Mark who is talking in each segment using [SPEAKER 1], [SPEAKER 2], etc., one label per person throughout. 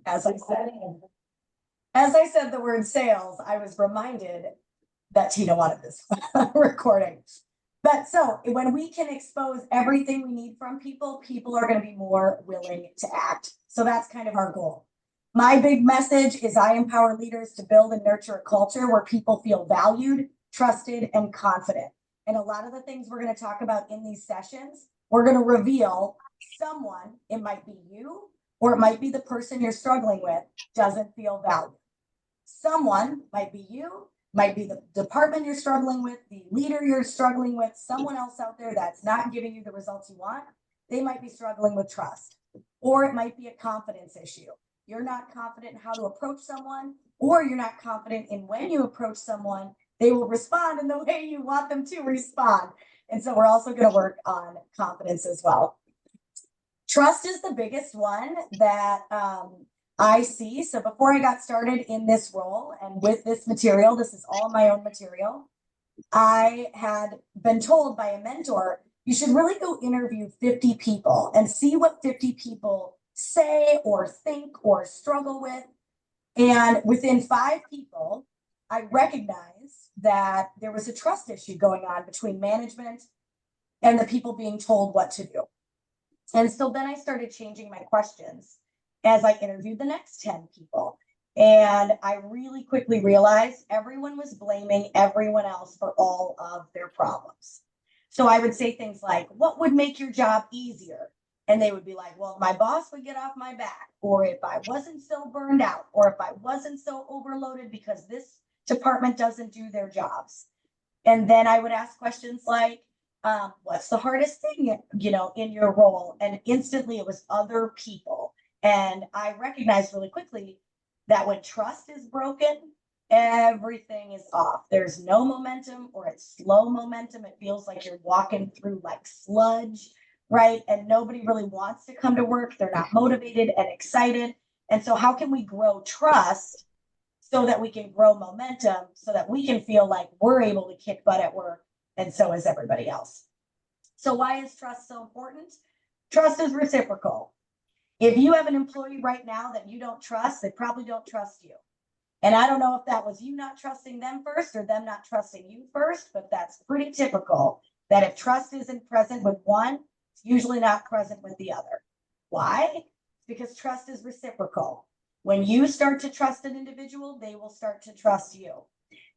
[SPEAKER 1] as I said, as I said the word sales, I was reminded that Tina wanted this recording. But so when we can expose everything we need from people, people are going to be more willing to act. So that's kind of our goal. My big message is I empower leaders to build and nurture a culture where people feel valued, trusted, and confident. And a lot of the things we're going to talk about in these sessions, we're going to reveal someone, it might be you, or it might be the person you're struggling with, doesn't feel valued. Someone might be you, might be the department you're struggling with, the leader you're struggling with, someone else out there that's not giving you the results you want. They might be struggling with trust, or it might be a confidence issue. You're not confident in how to approach someone, or you're not confident in when you approach someone, they will respond in the way you want them to respond. And so we're also going to work on confidence as well. Trust is the biggest one that I see. So before I got started in this role and with this material, this is all my own material, I had been told by a mentor, you should really go interview 50 people and see what 50 people say or think or struggle with. And within 5 people, I recognized that there was a trust issue going on between management and the people being told what to do. And so then I started changing my questions as I interviewed the next 10 people. And I really quickly realized everyone was blaming everyone else for all of their problems. So I would say things like, what would make your job easier? And they would be like, well, my boss would get off my back, or if I wasn't so burned out, or if I wasn't so overloaded because this department doesn't do their jobs. And then I would ask questions like, what's the hardest thing, in your role? And instantly it was other people. And I recognized really quickly that when trust is broken, everything is off. There's no momentum, or it's slow momentum. It feels like you're walking through like sludge, right? And nobody really wants to come to work. They're not motivated and excited. And so how can we grow trust so that we can grow momentum, so that we can feel like we're able to kick butt at work, and so is everybody else? So why is trust so important? Trust is reciprocal. If you have an employee right now that you don't trust, they probably don't trust you. And I don't know if that was you not trusting them first or them not trusting you first, but that's pretty typical that if trust isn't present with one, it's usually not present with the other. Why? Because trust is reciprocal. When you start to trust an individual, they will start to trust you.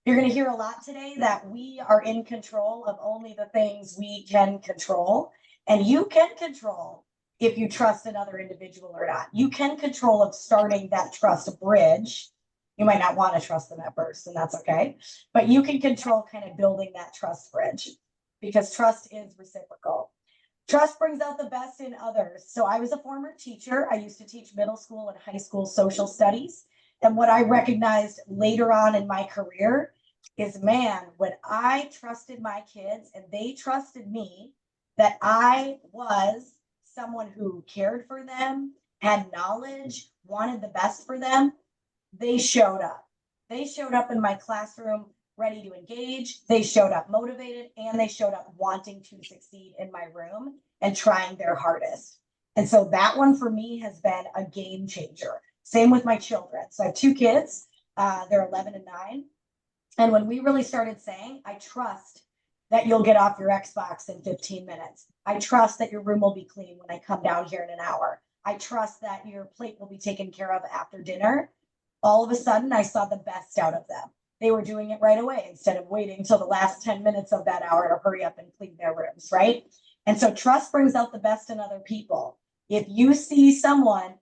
[SPEAKER 1] You're going to hear a lot today that we are in control of only the things we can control. And you can control if you trust another individual or not. You can control of starting that trust bridge. You might not want to trust them at first, and that's okay. But you can control kind of building that trust bridge, because trust is reciprocal. Trust brings out the best in others. So I was a former teacher. I used to teach middle school and high school social studies. And what I recognized later on in my career is, man, when I trusted my kids and they trusted me, that I was someone who cared for them, had knowledge, wanted the best for them, they showed up. They showed up in my classroom ready to engage. They showed up motivated, and they showed up wanting to succeed in my room and trying their hardest. And so that one for me has been a game changer. Same with my children. So I have 2 kids. They're 11 and 9. And when we really started saying, I trust that you'll get off your Xbox in 15 minutes. I trust that your room will be clean when I come down here in an hour. I trust that your plate will be taken care of after dinner. All of a sudden, I saw the best out of them. They were doing it right away instead of waiting until the last 10 minutes of that hour to hurry up and clean their rooms, right? And so trust brings out the best in other people. If you see someone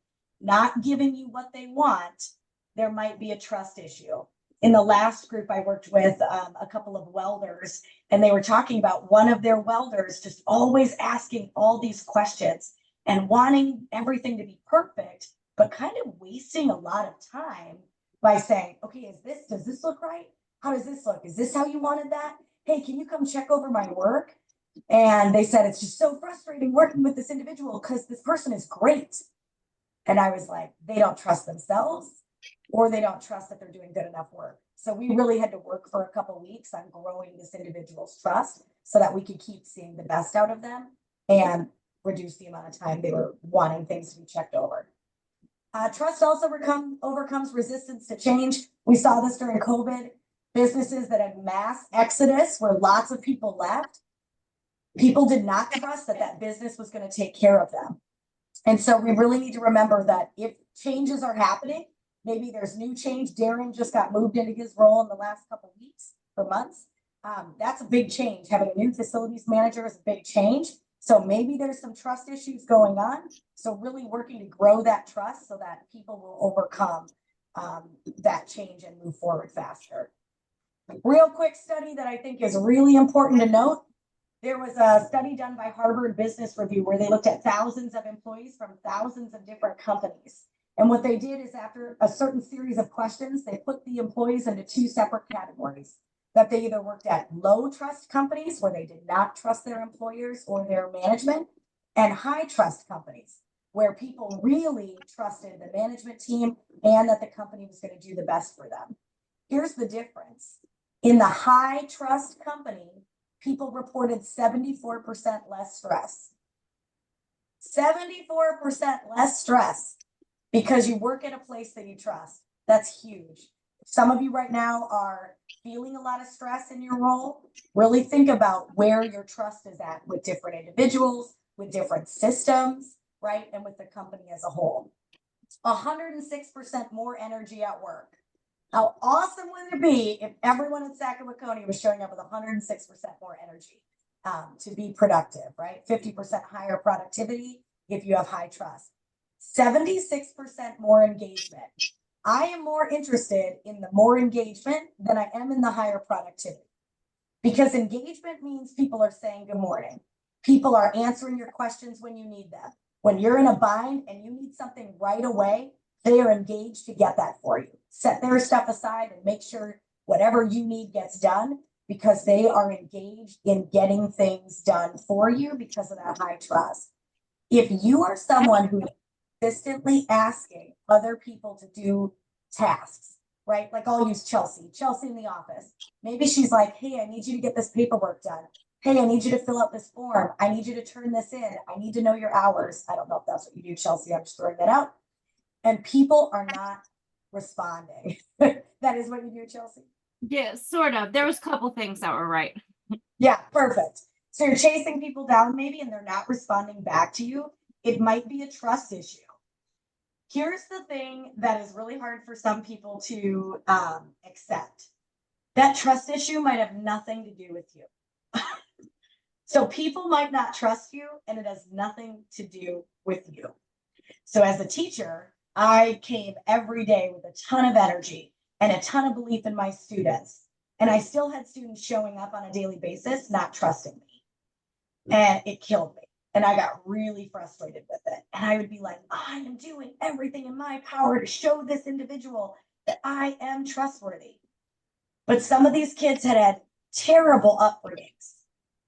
[SPEAKER 1] not giving you what they want, there might be a trust issue. In the last group I worked with, a couple of welders, and they were talking about one of their welders just always asking all these questions and wanting everything to be perfect, but kind of wasting a lot of time by saying, okay, does this look right? How does this look? Is this how you wanted that? Hey, can you come check over my work? And they said, it's just so frustrating working with this individual because this person is great. And I was like, they don't trust themselves, or they don't trust that they're doing good enough work. So we really had to work for a couple of weeks on growing this individual's trust so that we could keep seeing the best out of them and reduce the amount of time they were wanting things to be checked over. Trust also overcomes resistance to change. We saw this during COVID. Businesses that had mass exodus where lots of people left, people did not trust that that business was going to take care of them. And so we really need to remember that if changes are happening, maybe there's new change. Darren just got moved into his role in the last couple of weeks or months. That's a big change. Having a new facilities manager is a big change. So maybe there's some trust issues going on. So really working to grow that trust so that people will overcome that change and move forward faster. Real quick study that I think is really important to note. There was a study done by Harvard Business Review where they looked at thousands of employees from thousands of different companies. And what they did is after a certain series of questions, they put the employees into two separate categories. That they either worked at low trust companies where they did not trust their employers or their management, and high trust companies where people really trusted the management team and that the company was going to do the best for them. Here's the difference. In the high trust company, people reported 74% less stress. 74% less stress because you work at a place that you trust. That's huge. Some of you right now are feeling a lot of stress in your role. Really think about where your trust is at with different individuals, with different systems, right? And with the company as a whole. 106% more energy at work. How awesome would it be if everyone in Sackett Waconia was showing up with 106% more energy to be productive, right? 50% higher productivity if you have high trust. 76% more engagement. I am more interested in the more engagement than I am in the higher productivity. Because engagement means people are saying good morning. People are answering your questions when you need them. When you're in a bind and you need something right away, they are engaged to get that for you. Set their stuff aside and make sure whatever you need gets done because they are engaged in getting things done for you because of that high trust. If you are someone who is consistently asking other people to do tasks, right? Like I'll use Chelsea in the office. Maybe she's like, hey, I need you to get this paperwork done. Hey, I need you to fill out this form. I need you to turn this in. I need to know your hours. I don't know if that's what you do, Chelsea. I'm just throwing that out. And people are not responding. That is what you do, Chelsea?
[SPEAKER 2] Yeah, sort of. There was a couple things that were right.
[SPEAKER 1] Yeah, perfect. So you're chasing people down maybe and they're not responding back to you. It might be a trust issue. Here's the thing that is really hard for some people to accept. That trust issue might have nothing to do with you. So people might not trust you and it has nothing to do with you. So as a teacher, I came every day with a ton of energy and a ton of belief in my students. And I still had students showing up on a daily basis, not trusting me. And it killed me. And I got really frustrated with it. And I would be like, I am doing everything in my power to show this individual that I am trustworthy. But some of these kids had terrible upbringings.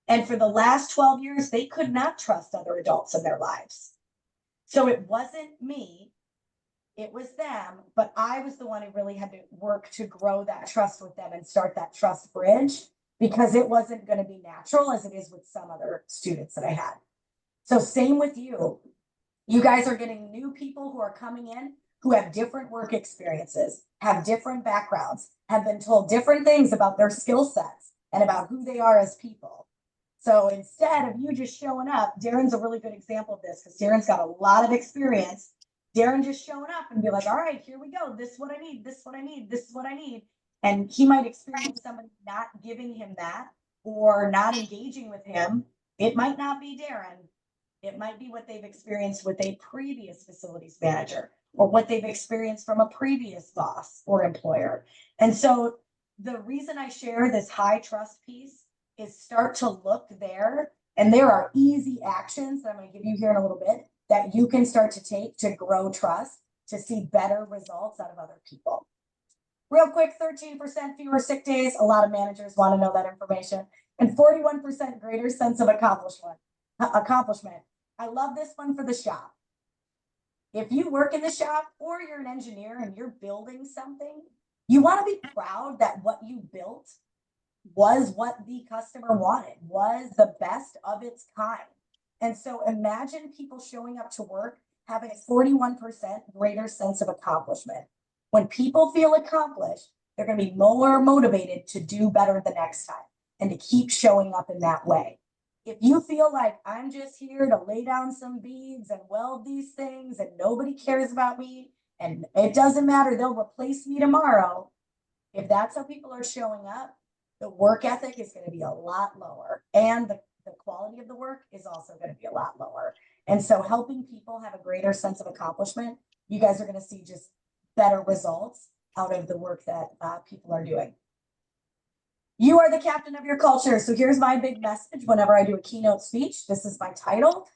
[SPEAKER 1] And for the last 12 years, they could not trust other adults in their lives. So it wasn't me, it was them, but I was the one who really had to work to grow that trust with them and start that trust bridge because it wasn't going to be natural as it is with some other students that I had. So same with you. You guys are getting new people who are coming in who have different work experiences, have different backgrounds, have been told different things about their skill sets and about who they are as people. So instead of you just showing up, Darren's a really good example of this because Darren's got a lot of experience. Darren just showing up and be like, all right, here we go. This is what I need. This is what I need. This is what I need. And he might experience somebody not giving him that or not engaging with him. It might not be Darren. It might be what they've experienced with a previous facilities manager or what they've experienced from a previous boss or employer. And so the reason I share this high trust piece is start to look there. And there are easy actions that I'm going to give you here in a little bit that you can start to take to grow trust, to see better results out of other people. Real quick, 13% fewer sick days. A lot of managers want to know that information. And 41% greater sense of accomplishment. I love this one for the shop. If you work in the shop or you're an engineer and you're building something, you want to be proud that what you built was what the customer wanted, was the best of its kind. And so imagine people showing up to work having a 41% greater sense of accomplishment. When people feel accomplished, they're going to be more motivated to do better the next time and to keep showing up in that way. If you feel like I'm just here to lay down some beads and weld these things and nobody cares about me and it doesn't matter, they'll replace me tomorrow. If that's how people are showing up, the work ethic is going to be a lot lower, and the quality of the work is also going to be a lot lower. And so helping people have a greater sense of accomplishment, you guys are going to see just better results out of the work that people are doing. You are the captain of your culture. So here's my big message whenever I do a keynote speech. This is my title,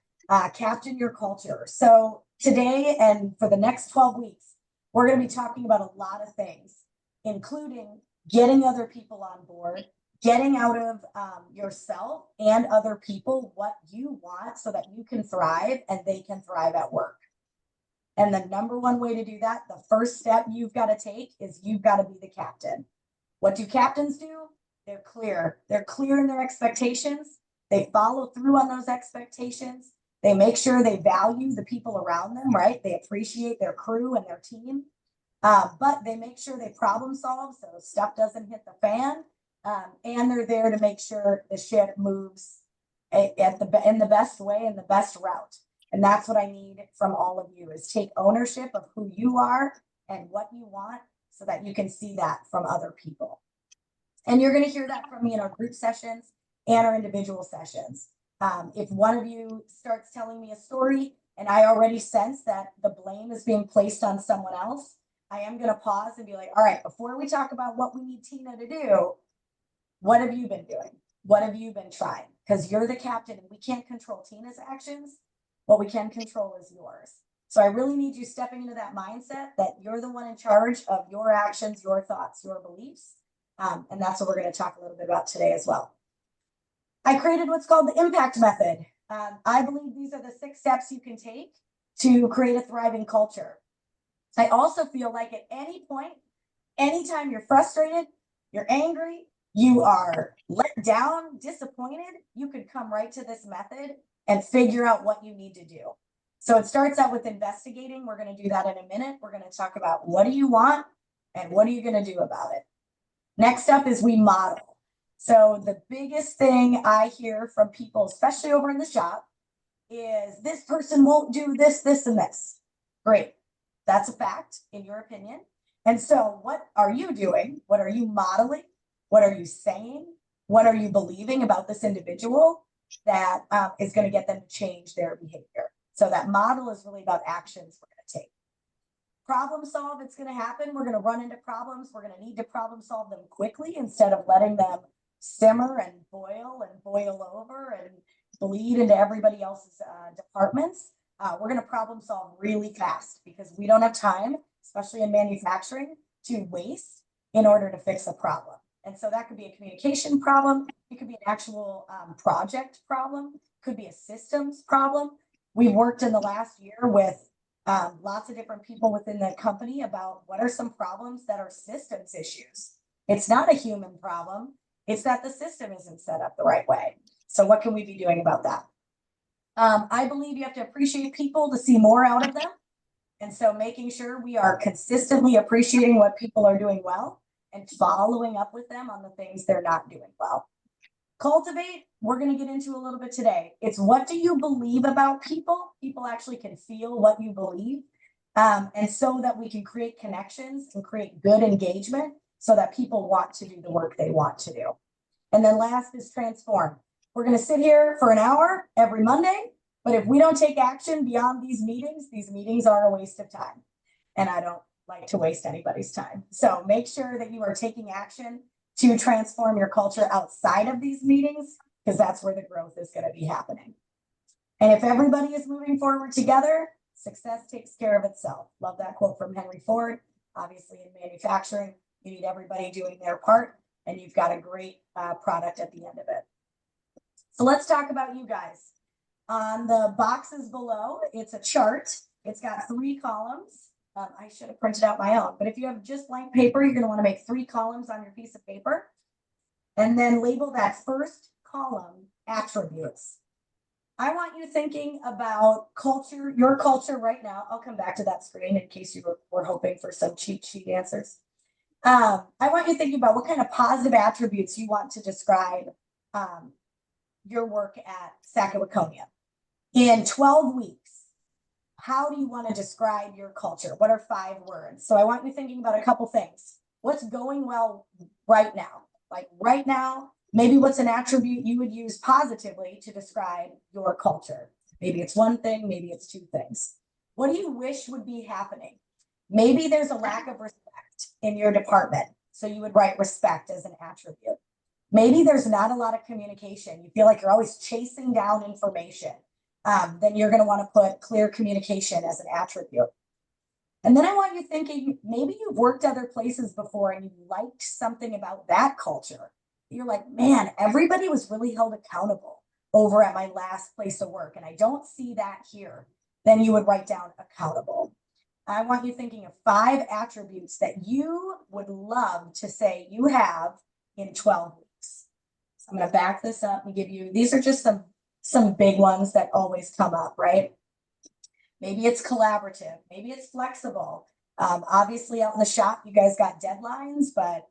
[SPEAKER 1] Captain Your Culture. So today and for the next 12 weeks, we're going to be talking about a lot of things, including getting other people on board, getting out of yourself and other people what you want so that you can thrive and they can thrive at work. And the number one way to do that, the first step you've got to take is you've got to be the captain. What do captains do? They're clear. They're clear in their expectations. They follow through on those expectations. They make sure they value the people around them, right? They appreciate their crew and their team. But they make sure they problem solve so stuff doesn't hit the fan. And they're there to make sure the ship moves in the best way and the best route. And that's what I need from all of you is take ownership of who you are and what you want so that you can see that from other people. And you're going to hear that from me in our group sessions and our individual sessions. If one of you starts telling me a story and I already sense that the blame is being placed on someone else, I am going to pause and be like, all right, before we talk about what we need Tina to do, what have you been doing? What have you been trying? Because you're the captain and we can't control Tina's actions. What we can control is yours. So I really need you stepping into that mindset that you're the one in charge of your actions, your thoughts, your beliefs. And that's what we're going to talk a little bit about today as well. I created what's called the impact method. I believe these are the 6 steps you can take to create a thriving culture. I also feel like at any point, anytime you're frustrated, you're angry, you are let down, disappointed, you could come right to this method and figure out what you need to do. So it starts out with investigating. We're going to do that in a minute. We're going to talk about what do you want and what are you going to do about it. Next up is we model. So the biggest thing I hear from people, especially over in the shop, is this person won't do this, this, and this. Great. That's a fact in your opinion. And so what are you doing? What are you modeling? What are you saying? What are you believing about this individual that is going to get them to change their behavior? So that model is really about actions we're going to take. Problem solve, it's going to happen. We're going to run into problems. We're going to need to problem solve them quickly instead of letting them simmer and boil over and bleed into everybody else's departments. We're going to problem solve really fast because we don't have time, especially in manufacturing, to waste in order to fix a problem. And so that could be a communication problem. It could be an actual project problem. It could be a systems problem. We've worked in the last year with lots of different people within the company about what are some problems that are systems issues. It's not a human problem. It's that the system isn't set up the right way. So what can we be doing about that? I believe you have to appreciate people to see more out of them. And so making sure we are consistently appreciating what people are doing well and following up with them on the things they're not doing well. Cultivate, we're going to get into a little bit today. It's what do you believe about people? People actually can feel what you believe. And so that we can create connections and create good engagement so that people want to do the work they want to do. And then last is transform. We're going to sit here for an hour every Monday, but if we don't take action beyond these meetings are a waste of time. And I don't like to waste anybody's time. So make sure that you are taking action to transform your culture outside of these meetings, because that's where the growth is going to be happening. And if everybody is moving forward together, success takes care of itself. Love that quote from Henry Ford. Obviously in manufacturing, you need everybody doing their part and you've got a great product at the end of it. So let's talk about you guys. On the boxes below, it's a chart. It's got 3 columns. I should have printed out my own, but if you have just blank paper, you're going to want to make 3 columns on your piece of paper and then label that first column attributes. I want you thinking about culture, your culture right now. I'll come back to that screen in case you were hoping for some cheat sheet answers. I want you thinking about what kind of positive attributes you want to describe your work at Sackett Waconia. In 12 weeks, how do you want to describe your culture? What are 5 words? So I want you thinking about a couple things. What's going well right now? Like right now, maybe what's an attribute you would use positively to describe your culture? Maybe it's one thing, maybe it's 2 things. What do you wish would be happening? Maybe there's a lack of respect in your department. So you would write respect as an attribute. Maybe there's not a lot of communication. You feel like you're always chasing down information. Then you're going to want to put clear communication as an attribute. And then I want you thinking, maybe you've worked other places before and you liked something about that culture. You're like, man, everybody was really held accountable over at my last place of work. And I don't see that here. Then you would write down accountable. I want you thinking of 5 attributes that you would love to say you have in 12 weeks. So I'm going to back this up and give you, these are just some big ones that always come up, right? Maybe it's collaborative, maybe it's flexible. Obviously out in the shop, you guys got deadlines, but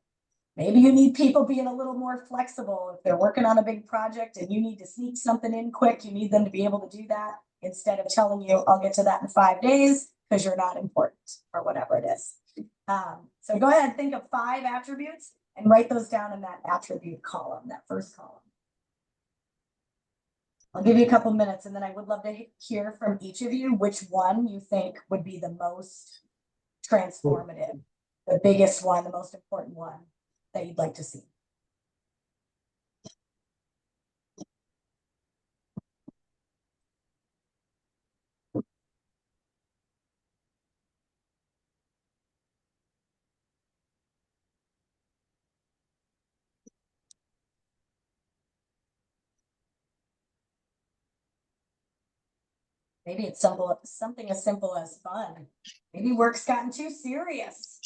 [SPEAKER 1] maybe you need people being a little more flexible. If they're working on a big project and you need to sneak something in quick, you need them to be able to do that instead of telling you, I'll get to that in 5 days because you're not important or whatever it is. So go ahead, think of 5 attributes and write those down in that attribute column, that first column. I'll give you a couple minutes and then I would love to hear from each of you which one you think would be the most transformative, the biggest one, the most important one that you'd like to see. Maybe it's something as simple as fun. Maybe work's gotten too serious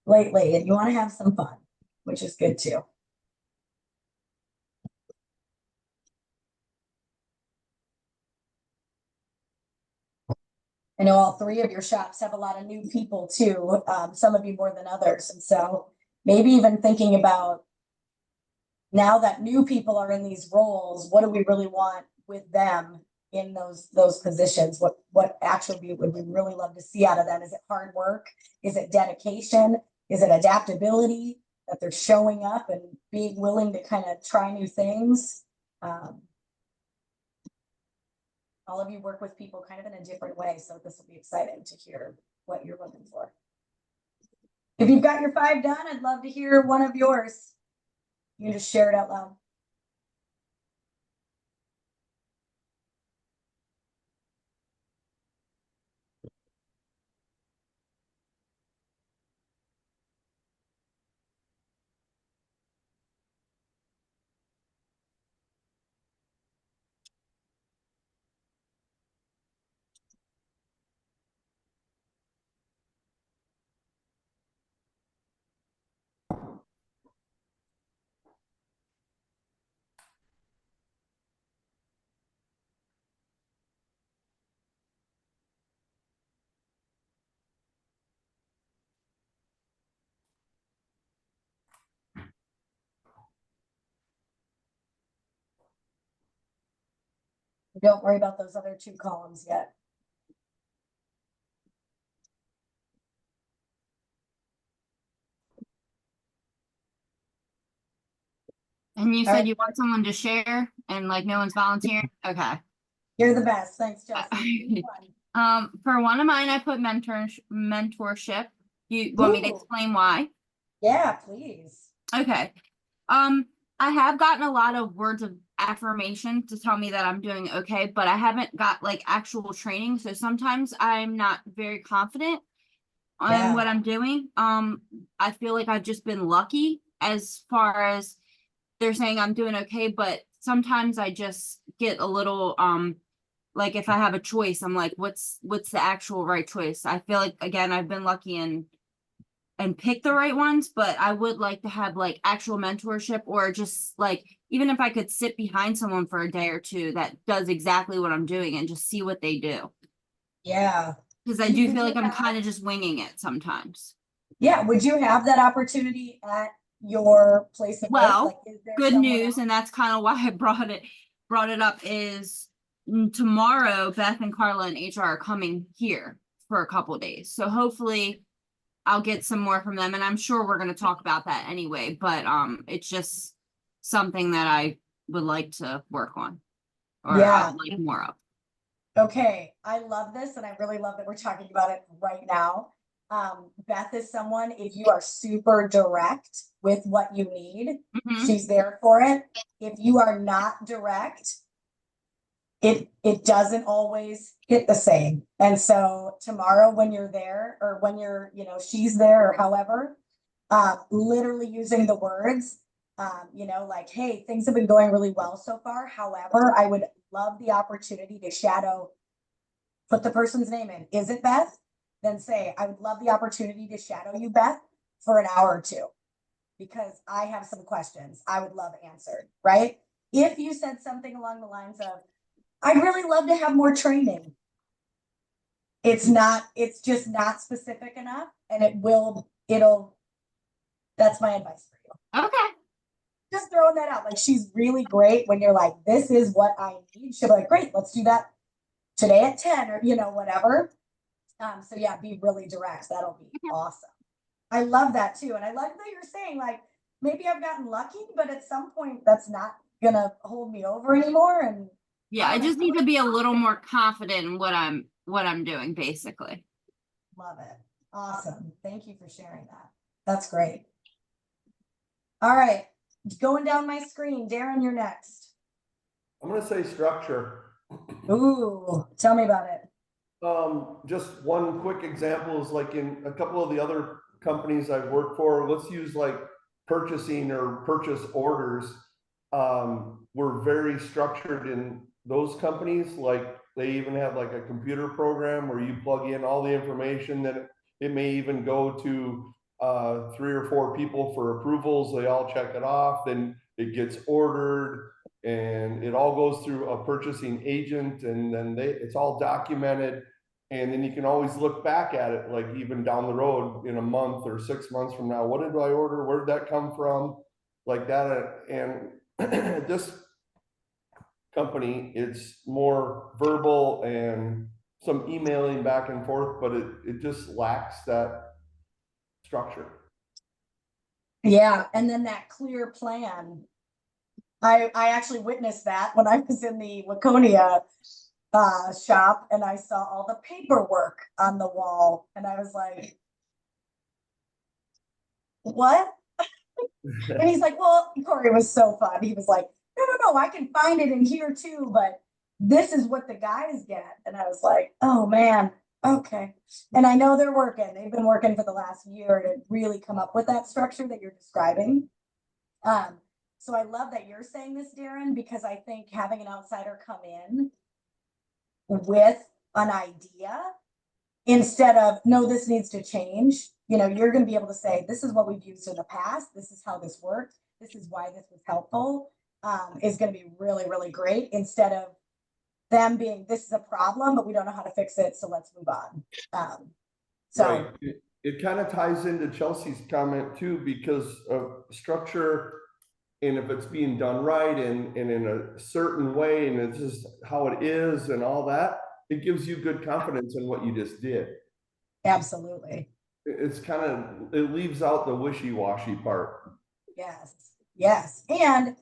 [SPEAKER 1] lately and you want to have some fun, which is good too. I know all 3 of your shops have a lot of new people too, some of you more than others. And so maybe even thinking about now that new people are in these roles, what do we really want with them in those positions? What attribute would we really love to see out of them? Is it hard work? Is it dedication? Is it adaptability, that they're showing up and being willing to kind of try new things? All of you work with people kind of in a different way, so this will be exciting to hear what you're looking for. If you've got your 5 done, I'd love to hear one of yours. You can just share it out loud. Don't worry about those other 2 columns yet.
[SPEAKER 2] And you
[SPEAKER 1] All
[SPEAKER 2] said
[SPEAKER 1] right.
[SPEAKER 2] you want someone to share and like no one's volunteering? Okay.
[SPEAKER 1] You're the best. Thanks, Jesse.
[SPEAKER 2] For one of mine, I put mentorship. You want me to explain why?
[SPEAKER 1] Yeah, please.
[SPEAKER 2] Okay. I have gotten a lot of words of affirmation to tell me that I'm doing okay, but I haven't got like actual training. So sometimes I'm not very confident on what I'm doing. I feel like I've just been lucky as far as they're saying I'm doing okay, but sometimes I just get a little like if I have a choice, I'm like, what's the actual right choice? I feel like again I've been lucky and pick the right ones, but I would like to have like actual mentorship or just like even if I could sit behind someone for a day or two that does exactly what I'm doing and just see what they do.
[SPEAKER 1] Yeah.
[SPEAKER 2] Because I do feel like I'm kind of just winging it sometimes.
[SPEAKER 1] Yeah, would you have that opportunity at your place of work?
[SPEAKER 2] Well,
[SPEAKER 1] Like, is there
[SPEAKER 2] good
[SPEAKER 1] someone
[SPEAKER 2] news,
[SPEAKER 1] else?
[SPEAKER 2] and that's kind of why I brought it up is tomorrow Beth and Carla and HR are coming here for a couple of days. So hopefully I'll get some more from them, and I'm sure we're going to talk about that anyway, but it's just something that I would like to work on, or I
[SPEAKER 1] Yeah.
[SPEAKER 2] would like more of.
[SPEAKER 1] Okay, I love this, and I really love that we're talking about it right now. Beth is someone, if you are super direct with what you need,
[SPEAKER 2] Mhm.
[SPEAKER 1] she's there for it. If you are not direct, it doesn't always hit the same. And so tomorrow when you're there, or when you're, you know, she's there, or however, literally using the words, you know, like, hey, things have been going really well so far. However, I would love the opportunity to shadow, put the person's name in. Is it Beth? Then say, I would love the opportunity to shadow you, Beth, for an hour or two, because I have some questions I would love answered, right? If you said something along the lines of, I'd really love to have more training. It's just not specific enough, and that's my advice for you.
[SPEAKER 2] Okay.
[SPEAKER 1] Just throwing that out. Like, she's really great when you're like, this is what I need. She'll be like, great, let's do that today at 10, or, you know, whatever. So yeah, be really direct. That'll be awesome. I love that too. And I love that you're saying, like, maybe I've gotten lucky, but at some point that's not gonna hold me over anymore. And
[SPEAKER 2] Yeah, I just need to be a little more confident in what I'm doing, basically.
[SPEAKER 1] love it. Awesome. Thank you for sharing that. That's great. All right. Going down my screen. Darren, you're next.
[SPEAKER 3] I'm going to say structure.
[SPEAKER 1] Ooh, tell me about it.
[SPEAKER 3] Just one quick example is like in a couple of the other companies I've worked for, let's use like purchasing or purchase orders. We're very structured in those companies. Like they even have like a computer program where you plug in all the information. That it may even go to 3 or 4 people for approvals. They all check it off, then it gets ordered, and it all goes through a purchasing agent, and then it's all documented. And then you can always look back at it, like even down the road in a month or 6 months from now, what did I order? Where did that come from? Like that. And this company, it's more verbal and some emailing back and forth, but it just lacks that structure.
[SPEAKER 1] Yeah, and then that clear plan. I actually witnessed that when I was in the Waconia shop, and I saw all the paperwork on the wall, and I was like, what? And he's like, well, Corey was so fun. He was like, no, I can find it in here too, but this is what the guys get. And I was like, oh man, okay. And I know they've been working for the last year to really come up with that structure that you're describing. So I love that you're saying this, Darren, because I think having an outsider come in with an idea instead of, no, this needs to change, you know, you're going to be able to say, this is what we've used in the past. This is how this worked. This is why this was helpful, is going to be really, really great, instead of them being, this is a problem, but we don't know how to fix it, so let's move on.
[SPEAKER 3] Right. It kind of ties into Chelsea's comment too, because of structure, and if it's being done right and in a certain way, and it's just how it is and all that, it gives you good confidence in what you just did.
[SPEAKER 1] Absolutely.
[SPEAKER 3] It's kind of, it leaves out the wishy-washy part.
[SPEAKER 1] Yes. And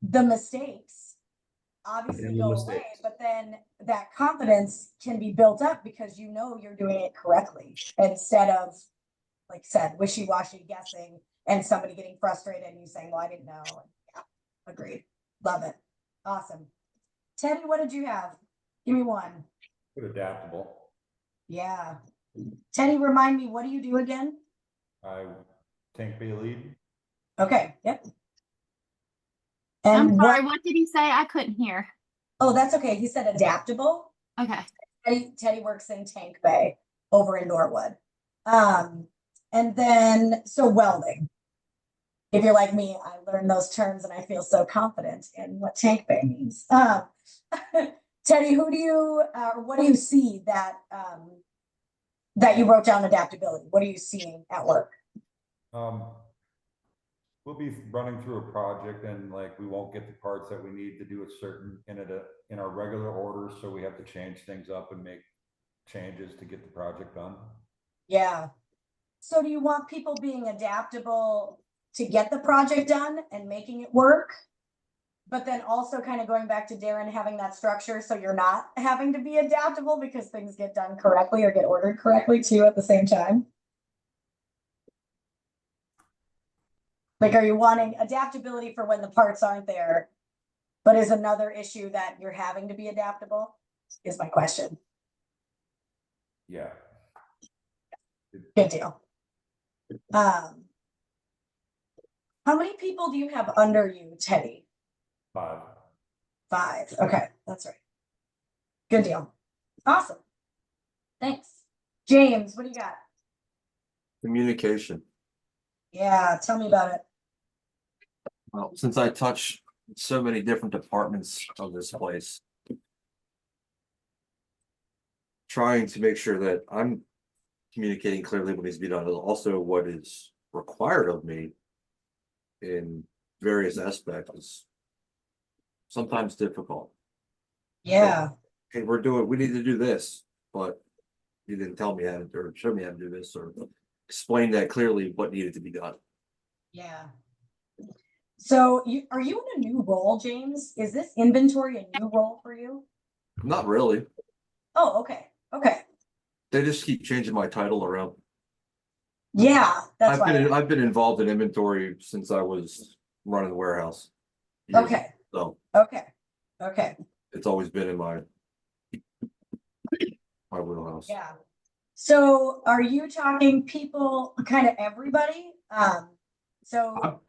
[SPEAKER 1] the mistakes obviously go away, but then that confidence can be built up because you know you're doing it correctly, instead of, like I said, wishy-washy guessing and somebody getting frustrated and you saying, well, I didn't know. Yeah, agreed. Love it. Awesome. Teddy, what did you have? Give me one.
[SPEAKER 4] Adaptable.
[SPEAKER 1] Yeah. Teddy, remind me, what do you do again?
[SPEAKER 4] I tank bay lead.
[SPEAKER 1] Okay. Yep.
[SPEAKER 2] I'm
[SPEAKER 1] And
[SPEAKER 2] sorry, what did he say? I couldn't hear.
[SPEAKER 1] Oh, that's okay. He said adaptable.
[SPEAKER 2] Okay.
[SPEAKER 1] Teddy works in Tank Bay over in Norwood. And then, so welding if you're like me, I learned those terms and I feel so confident in what tank bay means. Teddy, who do you, or what do you see that, that you wrote down adaptability? What are you seeing at work?
[SPEAKER 4] We'll be running through a project and like, we won't get the parts that we need to do a certain, in our regular orders. So we have to change things up and make changes to get the project done.
[SPEAKER 1] Yeah. So do you want people being adaptable to get the project done and making it work? But then also kind of going back to Darren having that structure so you're not having to be adaptable because things get done correctly or get ordered correctly too at the same time? Like, are you wanting adaptability for when the parts aren't there, but is another issue that you're having to be adaptable? Is my question.
[SPEAKER 4] Yeah.
[SPEAKER 1] Good deal. How many people do you have under you, Teddy?
[SPEAKER 4] 5.
[SPEAKER 1] 5. Okay, that's right. Good deal. Awesome. Thanks. James, what do you got?
[SPEAKER 5] Communication.
[SPEAKER 1] Yeah, tell me about it.
[SPEAKER 5] Well, since I touch so many different departments of this place, trying to make sure that I'm communicating clearly what needs to be done, and also what is required of me in various aspects is sometimes difficult.
[SPEAKER 1] Yeah.
[SPEAKER 5] Hey, we need to do this, but you didn't tell me how to, or show me how to do this, or explain that clearly what needed to be done.
[SPEAKER 1] Yeah. So are you in a new role, James? Is this inventory a new role for you?
[SPEAKER 5] Not really.
[SPEAKER 1] Oh, okay. Okay.
[SPEAKER 5] They just keep changing my title around.
[SPEAKER 1] Yeah, that's
[SPEAKER 5] I've been involved in inventory since I was running the warehouse.
[SPEAKER 1] Okay.
[SPEAKER 5] So
[SPEAKER 1] Okay. Okay.
[SPEAKER 5] it's always been in my wheelhouse.
[SPEAKER 1] Yeah. So are you talking people, kind of everybody? So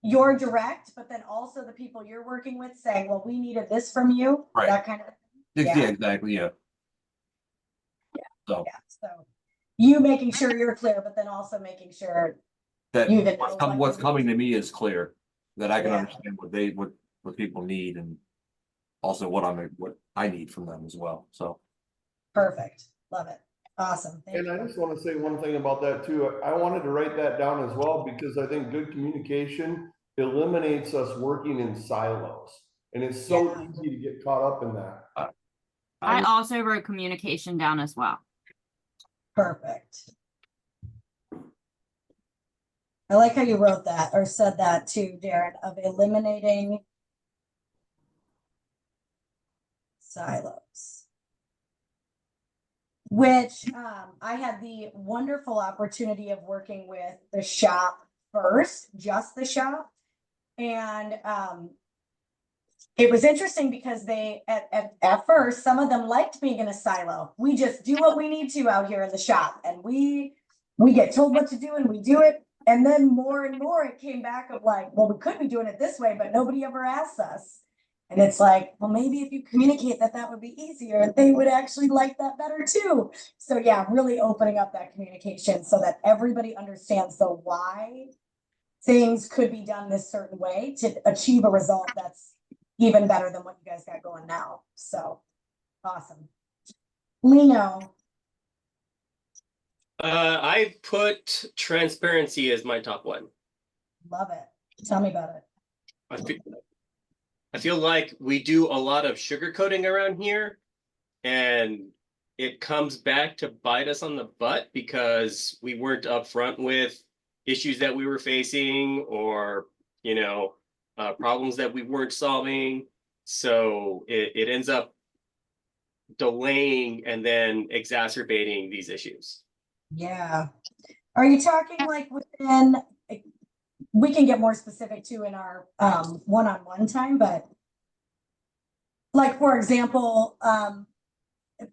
[SPEAKER 1] you're direct, but then also the people you're working with saying, well, we needed this from you,
[SPEAKER 5] Right.
[SPEAKER 1] that kind of thing.
[SPEAKER 5] Yeah, exactly. Yeah. So
[SPEAKER 1] Yeah. So you making sure you're clear, but then also making sure
[SPEAKER 5] that
[SPEAKER 1] you even know
[SPEAKER 5] what's coming to me is clear, that I can
[SPEAKER 1] Yeah.
[SPEAKER 5] understand what people need, and also what I need from them as well. So
[SPEAKER 1] Perfect. Love it. Awesome. Thank
[SPEAKER 3] And
[SPEAKER 1] you.
[SPEAKER 3] I just want to say one thing about that too. I wanted to write that down as well, because I think good communication eliminates us working in silos. And it's so
[SPEAKER 1] Yeah.
[SPEAKER 3] easy to get caught up in that.
[SPEAKER 2] I also wrote communication down as well.
[SPEAKER 1] Perfect. I like how you wrote that or said that too, Darren, of eliminating silos. Which I had the wonderful opportunity of working with the shop first, just the shop. And it was interesting because they at first, some of them liked being in a silo. We just do what we need to out here in the shop, and we get told what to do and we do it. And then more and more it came back of like, well, we could be doing it this way, but nobody ever asks us. And it's like, well, maybe if you communicate that would be easier, they would actually like that better too. So yeah, really opening up that communication so that everybody understands the why things could be done this certain way to achieve a result that's even better than what you guys got going now. So awesome. Lino.
[SPEAKER 6] I put transparency as my top one.
[SPEAKER 1] Love it. Tell me about it.
[SPEAKER 6] I feel like we do a lot of sugarcoating around here, and it comes back to bite us on the butt because we weren't upfront with issues that we were facing, or problems that we weren't solving. So it ends up delaying and then exacerbating these issues.
[SPEAKER 1] Yeah. Are you talking like within, we can get more specific too in our one-on-one time, but like, for example,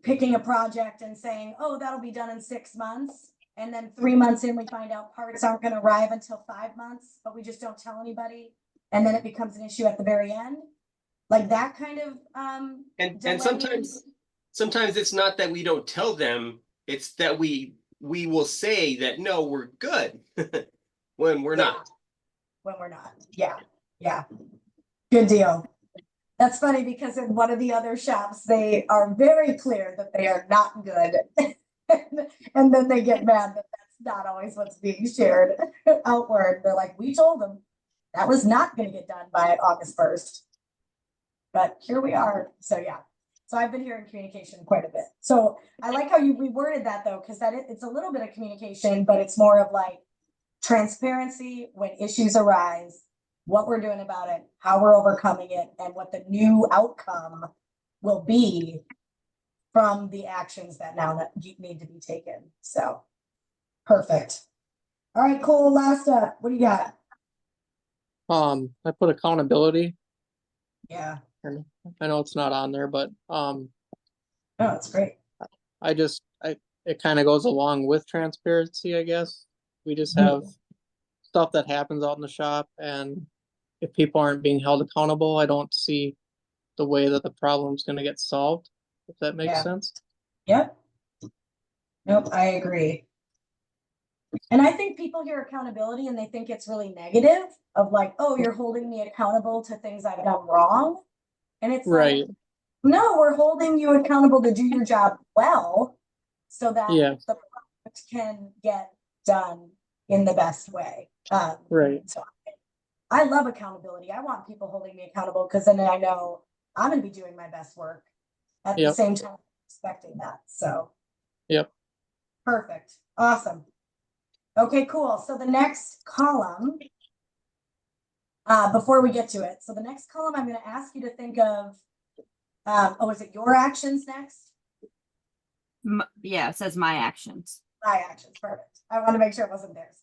[SPEAKER 1] picking a project and saying, oh, that'll be done in 6 months. And then 3 months in, we find out parts aren't going to arrive until 5 months, but we just don't tell anybody. And then it becomes an issue at the very end. Like that kind of
[SPEAKER 6] and sometimes it's not that we don't tell them, it's that we will say that no, we're good when we're not.
[SPEAKER 1] when we're not. Yeah, yeah. Good deal. That's funny because in one of the other shops, they are very clear that they are not good. And then they get mad that that's not always what's being shared outward. They're like, we told them that was not going to get done by August 1st. But here we are. So yeah. So I've been hearing communication quite a bit. So I like how you reworded that though, because it's a little bit of communication, but it's more of like transparency when issues arise, what we're doing about it, how we're overcoming it, and what the new outcome will be from the actions that now need to be taken. So perfect. All right, Cole, last up, what do you got?
[SPEAKER 7] I put accountability,
[SPEAKER 1] Yeah,
[SPEAKER 7] and I know it's not on there, but
[SPEAKER 1] no, it's great.
[SPEAKER 7] it kind of goes along with transparency, I guess. We just have stuff that happens out in the shop, and if people aren't being held accountable, I don't see the way that the problem's gonna get solved, if that makes
[SPEAKER 1] Yeah.
[SPEAKER 7] sense.
[SPEAKER 1] Yep. Nope, I agree. And I think people hear accountability and they think it's really negative of like, oh, you're holding me accountable to things I've done wrong. And it's
[SPEAKER 7] Right.
[SPEAKER 1] like, no, we're holding you accountable to do your job well so that
[SPEAKER 7] Yeah.
[SPEAKER 1] the product can get done in the best way.
[SPEAKER 7] Right.
[SPEAKER 1] So I love accountability. I want people holding me accountable because then I know I'm going to be doing my best work at the
[SPEAKER 7] Yep.
[SPEAKER 1] same time expecting that. So
[SPEAKER 7] Yep.
[SPEAKER 1] perfect. Awesome. Okay, cool. So the next column, before we get to it, so the next column, I'm going to ask you to think of, oh, is it your actions next?
[SPEAKER 2] Yeah, it says my actions.
[SPEAKER 1] My actions, perfect. I want to make sure it wasn't theirs.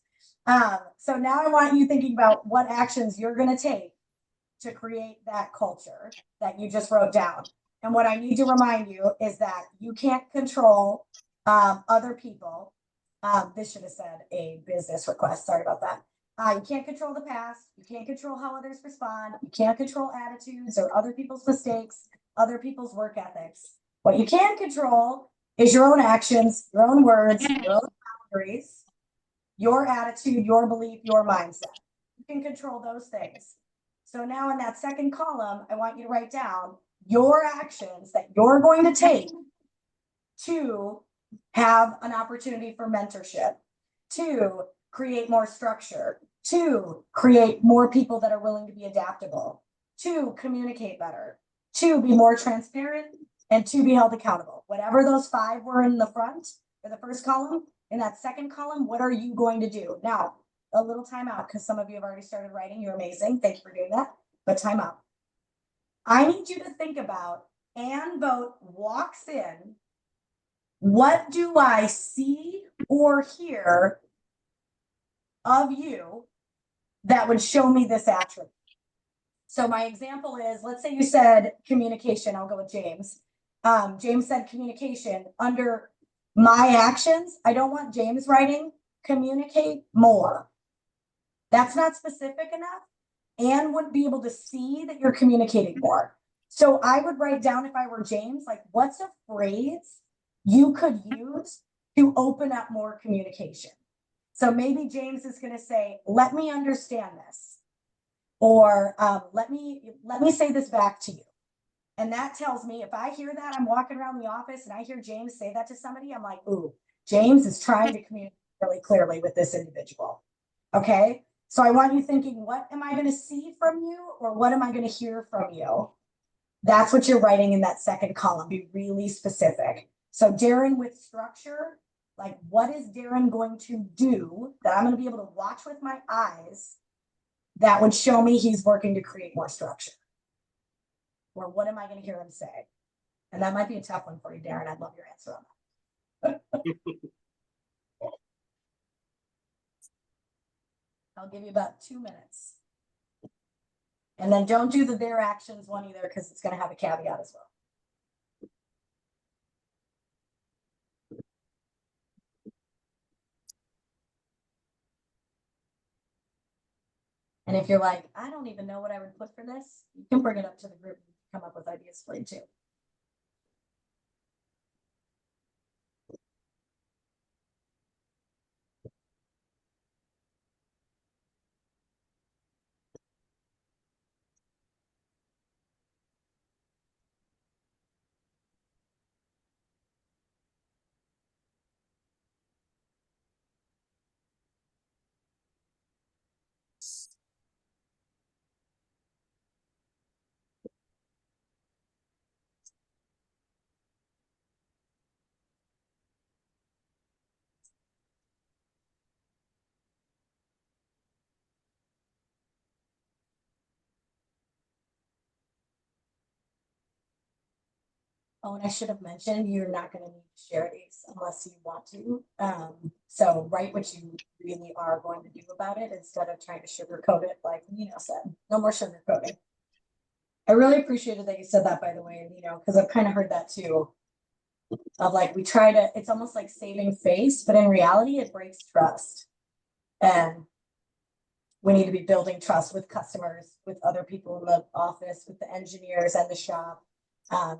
[SPEAKER 1] So now I want you thinking about what actions you're going to take to create that culture that you just wrote down. And what I need to remind you is that you can't control other people. This should have said a business request. Sorry about that. You can't control the past. You can't control how others respond. You can't control attitudes or other people's mistakes, other people's work ethics. What you can control is your own actions, your own words, your own boundaries, your attitude, your belief, your mindset. You can control those things. So now in that second column, I want you to write down your actions that you're going to take to have an opportunity for mentorship, to create more structure, to create more people that are willing to be adaptable, to communicate better, to be more transparent, and to be held accountable. Whatever those 5 were in the front or the first column, in that second column, what are you going to do? Now, a little time out because some of you have already started writing. You're amazing. Thank you for doing that. But time out. I need you to think about Ann Vogt walks in. What do I see or hear of you that would show me this attribute? So my example is, let's say you said communication. I'll go with James. James said communication. Under my actions, I don't want James writing communicate more. That's not specific enough. Anne wouldn't be able to see that you're communicating more. So I would write down, if I were James, like, what's a phrase you could use to open up more communication? So maybe James is going to say, let me understand this. Or let me say this back to you. And that tells me, if I hear that, I'm walking around the office and I hear James say that to somebody, I'm like, ooh, James is trying to communicate really clearly with this individual. Okay. So I want you thinking, what am I going to see from you, or what am I going to hear from you? That's what you're writing in that second column. Be really specific. So Darren with structure, like, what is Darren going to do that I'm going to be able to watch with my eyes that would show me he's working to create more structure? Or what am I going to hear him say? And that might be a tough one for you, Darren. I'd love your answer on that. I'll give you about 2 minutes. And then don't do the their actions one either, because it's going to have a caveat as well. And if you're like, I don't even know what I would put for this, you can bring it up to the group and come up with ideas for you too. Oh, and I should have mentioned, you're not gonna need to share these unless you want to. So write what you really are going to do about it instead of trying to sugarcoat it, like Nino said. No more sugarcoating. I really appreciated that you said that, by the way, Nino, because I've kind of heard that too. Of like, we try to, it's almost like saving face, but in reality, it breaks trust. And we need to be building trust with customers, with other people in the office, with the engineers and the shop.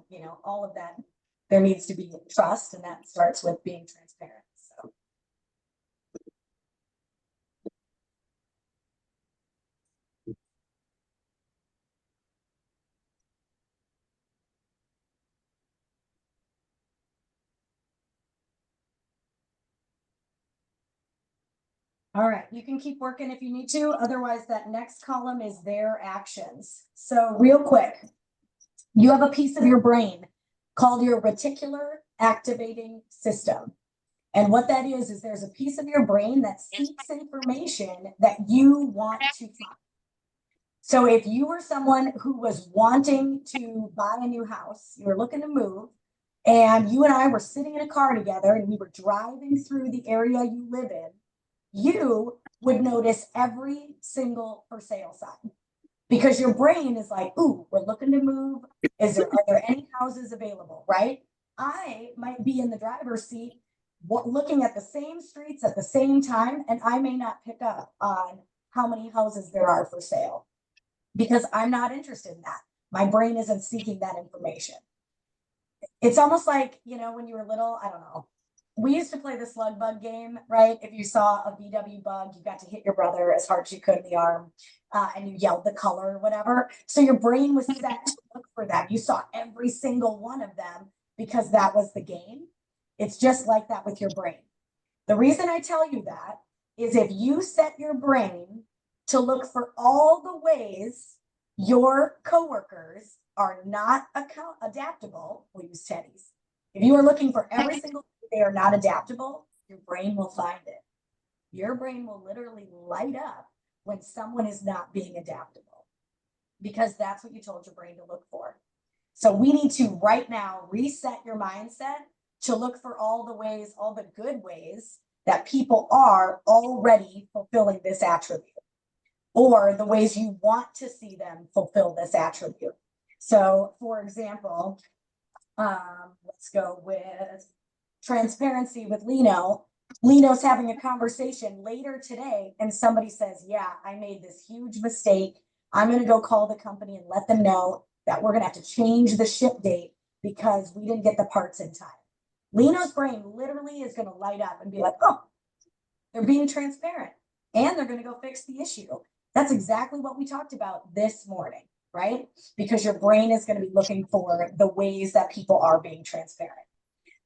[SPEAKER 1] You know, all of that. There needs to be trust, and that starts with being transparent. So. All right, you can keep working if you need to. Otherwise, that next column is their actions. So real quick, you have a piece of your brain called your reticular activating system. And what that is there's a piece of your brain that seeks information that you want to find. So if you were someone who was wanting to buy a new house, you were looking to move, and you and I were sitting in a car together and we were driving through the area you live in, you would notice every single for sale sign because your brain is like, ooh, we're looking to move. Are there any houses available, right? I might be in the driver's seat looking at the same streets at the same time, and I may not pick up on how many houses there are for sale because I'm not interested in that. My brain isn't seeking that information. It's almost like, you know, when you were little, I don't know. We used to play the slug bug game, right? If you saw a VW bug, you got to hit your brother as hard as you could in the arm, and you yelled the color or whatever. So your brain was set to look for that. You saw every single one of them because that was the game. It's just like that with your brain. The reason I tell you that is if you set your brain to look for all the ways your coworkers are not adaptable, we'll use Teddy's. If you are looking for every single way they are not adaptable, your brain will find it. Your brain will literally light up when someone is not being adaptable because that's what you told your brain to look for. So we need to right now reset your mindset to look for all the ways, all the good ways that people are already fulfilling this attribute, or the ways you want to see them fulfill this attribute. So for example, let's go with transparency with Lino. Lino's having a conversation later today and somebody says, yeah, I made this huge mistake. I'm going to go call the company and let them know that we're going to have to change the ship date because we didn't get the parts in time. Lino's brain literally is going to light up and be like, oh, they're being transparent and they're going to go fix the issue. That's exactly what we talked about this morning, right? Because your brain is going to be looking for the ways that people are being transparent.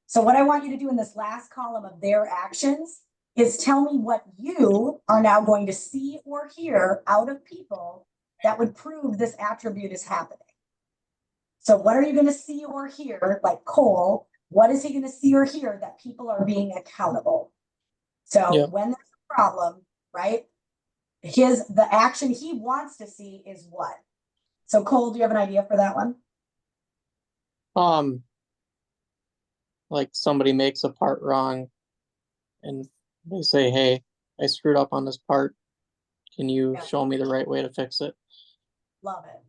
[SPEAKER 1] So what I want you to do in this last column of their actions is tell me what you are now going to see or hear out of people that would prove this attribute is happening. So what are you going to see or hear, like Cole? What is he going to see or hear that people are being accountable? So when there's a problem, right? The action he wants to see is what? So Cole, do you have an idea for that one?
[SPEAKER 7] Like somebody makes a part wrong and they say, hey, I screwed up on this part. Can you show me the right way to fix it?
[SPEAKER 1] Love it.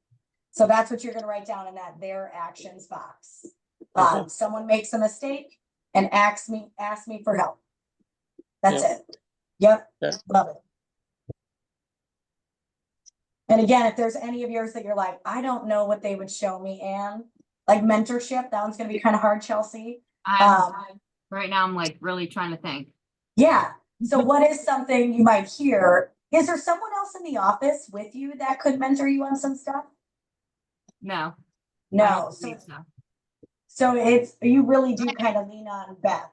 [SPEAKER 1] So that's what you're going to write down in that their actions box. Someone makes a mistake and ask me for help. That's it. Yep. Love it. And again, if there's any of yours that you're like, I don't know what they would show me, Anne, like mentorship, that one's going to be kind of hard, Chelsea.
[SPEAKER 2] Right now, I'm like really trying to think.
[SPEAKER 1] Yeah. So what is something you might hear? Is there someone else in the office with you that could mentor you on some stuff?
[SPEAKER 2] No.
[SPEAKER 1] No. So it's, you really do kind of lean on Beth.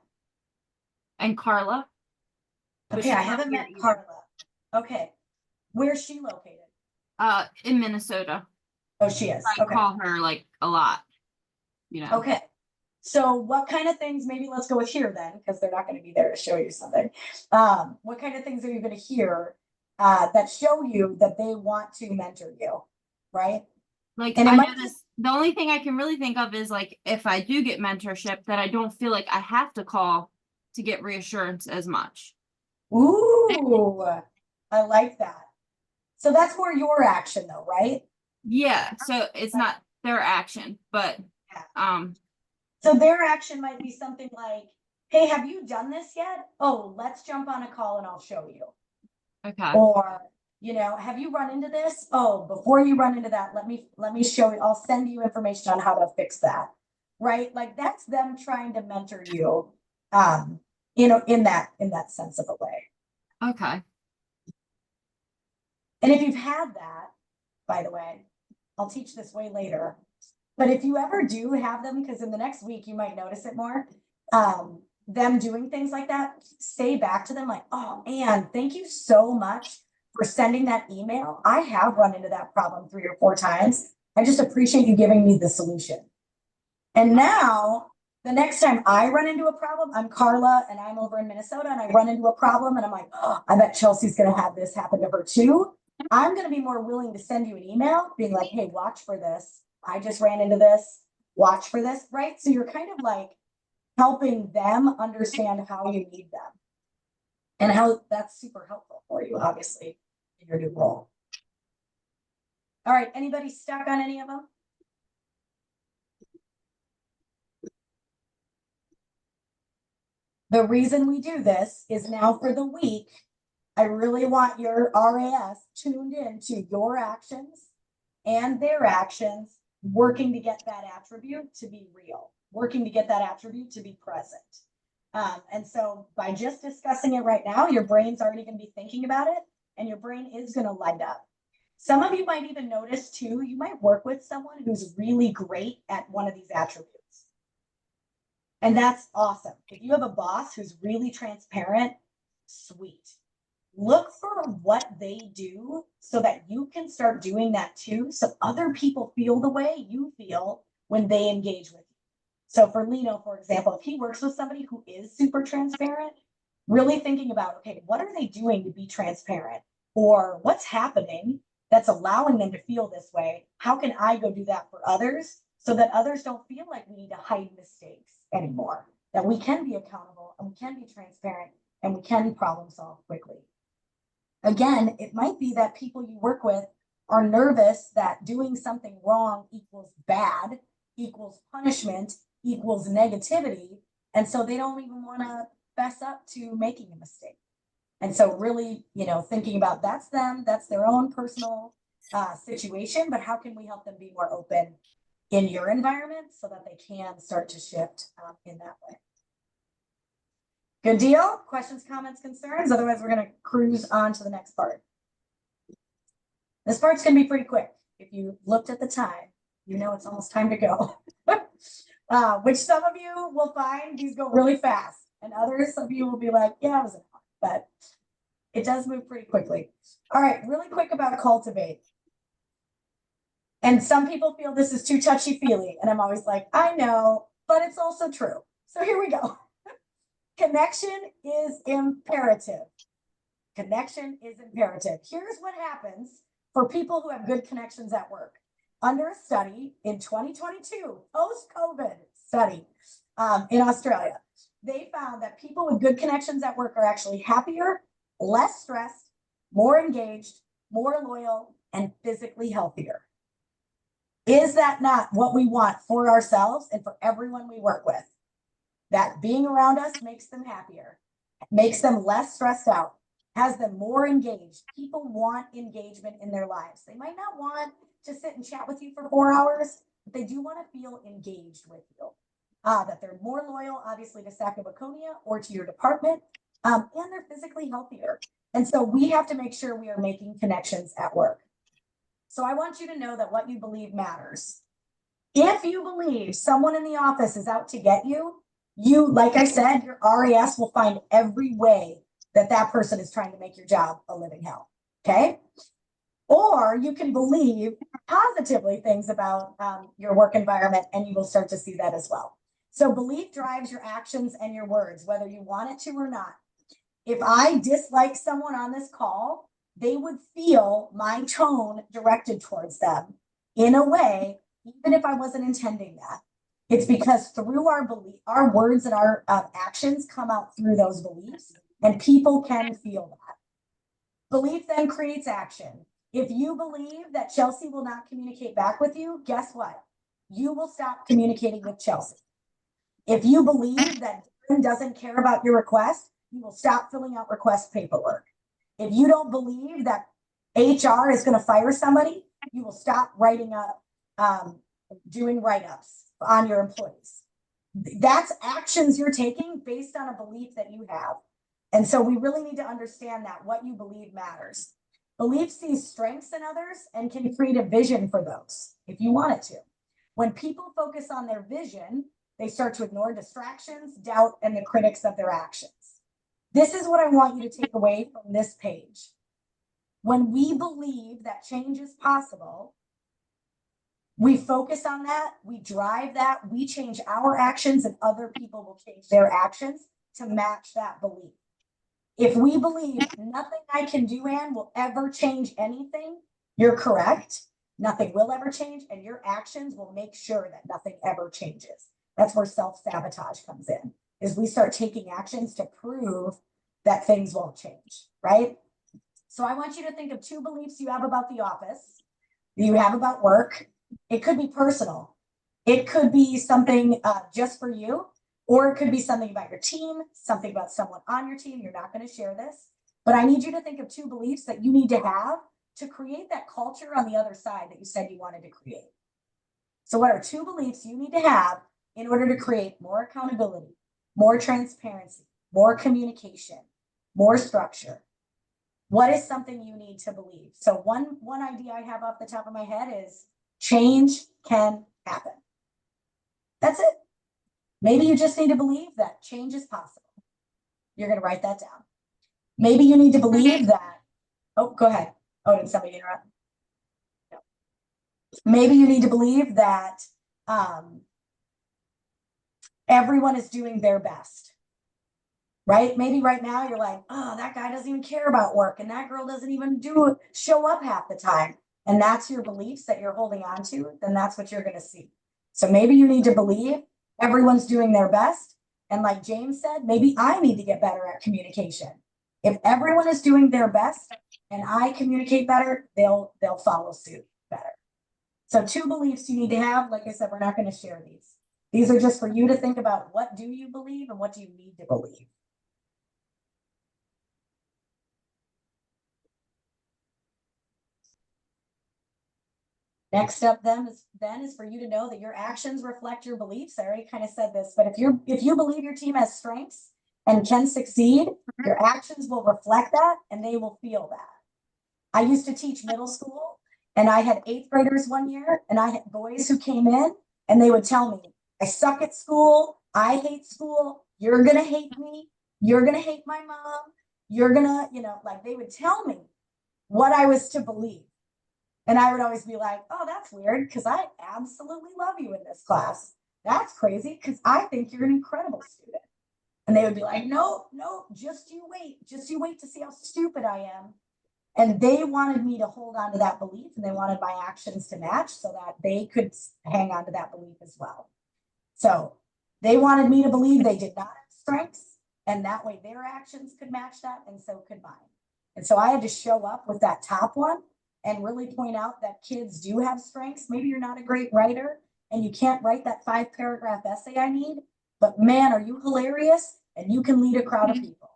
[SPEAKER 2] And Carla.
[SPEAKER 1] Okay, I haven't met Carla. Okay. Where's she located?
[SPEAKER 2] In Minnesota.
[SPEAKER 1] Oh, she is.
[SPEAKER 2] I call her like a lot, you know.
[SPEAKER 1] Okay. So what kind of things, maybe let's go with here then, because they're not going to be there to show you something. What kind of things are you going to hear that show you that they want to mentor you, right?
[SPEAKER 2] Like,
[SPEAKER 1] and
[SPEAKER 2] I know this The only thing I can really think of is like if I do get mentorship, that I don't feel like I have to call to get reassurance as much.
[SPEAKER 1] Ooh, I like that. So that's more your action though, right?
[SPEAKER 2] Yeah, so it's not their action, but
[SPEAKER 1] So their action might be something like, hey, have you done this yet? Oh, let's jump on a call and I'll show you.
[SPEAKER 2] okay.
[SPEAKER 1] Or, you know, have you run into this? Oh, before you run into that, let me show you, I'll send you information on how to fix that. Right? Like that's them trying to mentor you, you know, in that sense of a way.
[SPEAKER 2] Okay.
[SPEAKER 1] And if you've had that, by the way, I'll teach this way later. But if you ever do have them, because in the next week you might notice it more, them doing things like that, say back to them like, oh, Anne, thank you so much for sending that email. I have run into that problem 3 or 4 times. I just appreciate you giving me the solution. And now the next time I run into a problem, I'm Carla and I'm over in Minnesota and I run into a problem and I'm like, oh, I bet Chelsea's going to have this happen to her too. I'm going to be more willing to send you an email being like, hey, watch for this. I just ran into this. Watch for this, right? So you're kind of like helping them understand how you need them and how that's super helpful for you, obviously, in your new role. All right, anybody stuck on any of them? The reason we do this is now for the week, I really want your RAS tuned in to your actions and their actions, working to get that attribute to be real, working to get that attribute to be present. And so by just discussing it right now, your brain's already going to be thinking about it and your brain is going to light up. Some of you might even notice too, you might work with someone who's really great at one of these attributes. And that's awesome. If you have a boss who's really transparent, sweet. Look for what they do so that you can start doing that too. So other people feel the way you feel when they engage with you. So for Lino, for example, if he works with somebody who is super transparent, really thinking about, okay, what are they doing to be transparent? Or what's happening that's allowing them to feel this way? How can I go do that for others so that others don't feel like we need to hide mistakes anymore? That we can be accountable and we can be transparent and we can problem solve quickly. Again, it might be that people you work with are nervous that doing something wrong equals bad, equals punishment, equals negativity. And so they don't even want to fess up to making a mistake. And so really, you know, thinking about that's them, that's their own personal situation, but how can we help them be more open in your environment so that they can start to shift in that way? Good deal. Questions, comments, concerns? Otherwise, we're going to cruise on to the next part. This part's going to be pretty quick. If you looked at the time, you know it's almost time to go. Which some of you will find these go really fast, and others of you will be like, yeah, it was enough, but it does move pretty quickly. All right, really quick about Cultivate. And some people feel this is too touchy-feely, and I'm always like, I know, but it's also true. So here we go. Connection is imperative. Connection is imperative. Here's what happens for people who have good connections at work. Under a study in 2022, post-COVID study in Australia, they found that people with good connections at work are actually happier, less stressed, more engaged, more loyal, and physically healthier. Is that not what we want for ourselves and for everyone we work with? That being around us makes them happier, makes them less stressed out, has them more engaged. People want engagement in their lives. They might not want to sit and chat with you for 4 hours, but they do want to feel engaged with you. That they're more loyal, obviously, to Sackett, Waconia or to your department, and they're physically healthier. And so we have to make sure we are making connections at work. So I want you to know that what you believe matters. If you believe someone in the office is out to get you, like I said, your RAS will find every way that that person is trying to make your job a living hell, okay? Or you can believe positively things about your work environment and you will start to see that as well. So belief drives your actions and your words, whether you want it to or not. If I dislike someone on this call, they would feel my tone directed towards them in a way, even if I wasn't intending that. It's because through our belief, our words and our actions come out through those beliefs, and people can feel that. Belief then creates action. If you believe that Chelsea will not communicate back with you, guess what? You will stop communicating with Chelsea. If you believe that Darren doesn't care about your request, you will stop filling out request paperwork. If you don't believe that HR is going to fire somebody, you will stop writing up, doing write-ups on your employees. That's actions you're taking based on a belief that you have. And so we really need to understand that what you believe matters. Belief sees strengths in others and can create a vision for those if you want it to. When people focus on their vision, they start to ignore distractions, doubt, and the critics of their actions. This is what I want you to take away from this page. When we believe that change is possible, we focus on that, we drive that, we change our actions, and other people will change their actions to match that belief. If we believe nothing I can do, Ann, will ever change anything, you're correct. Nothing will ever change, and your actions will make sure that nothing ever changes. That's where self-sabotage comes in, is we start taking actions to prove that things won't change, right? So I want you to think of 2 beliefs you have about the office, you have about work. It could be personal. It could be something just for you, or it could be something about your team, something about someone on your team. You're not going to share this, but I need you to think of 2 beliefs that you need to have to create that culture on the other side that you said you wanted to create. So what are 2 beliefs you need to have in order to create more accountability, more transparency, more communication, more structure? What is something you need to believe? So one idea I have off the top of my head is change can happen. That's it. Maybe you just need to believe that change is possible. You're going to write that down. Maybe you need to believe that. Oh, go ahead. Oh, did somebody interrupt? No. Maybe you need to believe that everyone is doing their best. Right? Maybe right now you're like, oh, that guy doesn't even care about work, and that girl doesn't even show up half the time. And that's your beliefs that you're holding on to, then that's what you're going to see. So maybe you need to believe everyone's doing their best. And like James said, maybe I need to get better at communication. If everyone is doing their best and I communicate better, they'll follow suit better. So 2 beliefs you need to have. Like I said, we're not going to share these. These are just for you to think about, what do you believe and what do you need to believe? Next up then is for you to know that your actions reflect your beliefs. I already kind of said this, but if you believe your team has strengths and can succeed, your actions will reflect that and they will feel that. I used to teach middle school, and I had 8th graders one year, and I had boys who came in and they would tell me, I suck at school, I hate school, you're gonna hate me, you're gonna hate my mom, you're gonna, like they would tell me what I was to believe. And I would always be like, oh, that's weird, because I absolutely love you in this class. That's crazy, because I think you're an incredible student. And they would be like, no, just you wait to see how stupid I am. And they wanted me to hold on to that belief, and they wanted my actions to match so that they could hang on to that belief as well. So they wanted me to believe they did not have strengths, and that way their actions could match that, and so could mine. And so I had to show up with that top one and really point out that kids do have strengths. Maybe you're not a great writer and you can't write that 5-paragraph essay I need, but man, are you hilarious, and you can lead a crowd of people.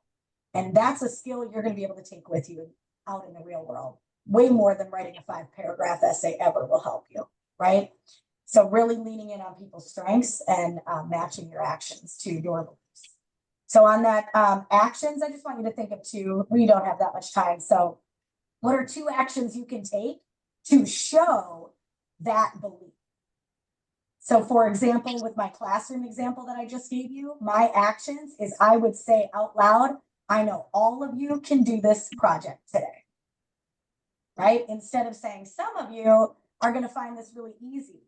[SPEAKER 1] And that's a skill you're going to be able to take with you out in the real world. Way more than writing a 5-paragraph essay ever will help you, right? So really leaning in on people's strengths and matching your actions to your beliefs. So on that actions, I just want you to think of 2. We don't have that much time. So what are 2 actions you can take to show that belief? So for example, with my classroom example that I just gave you, my actions is I would say out loud, I know all of you can do this project today, right? Instead of saying some of you are going to find this really easy.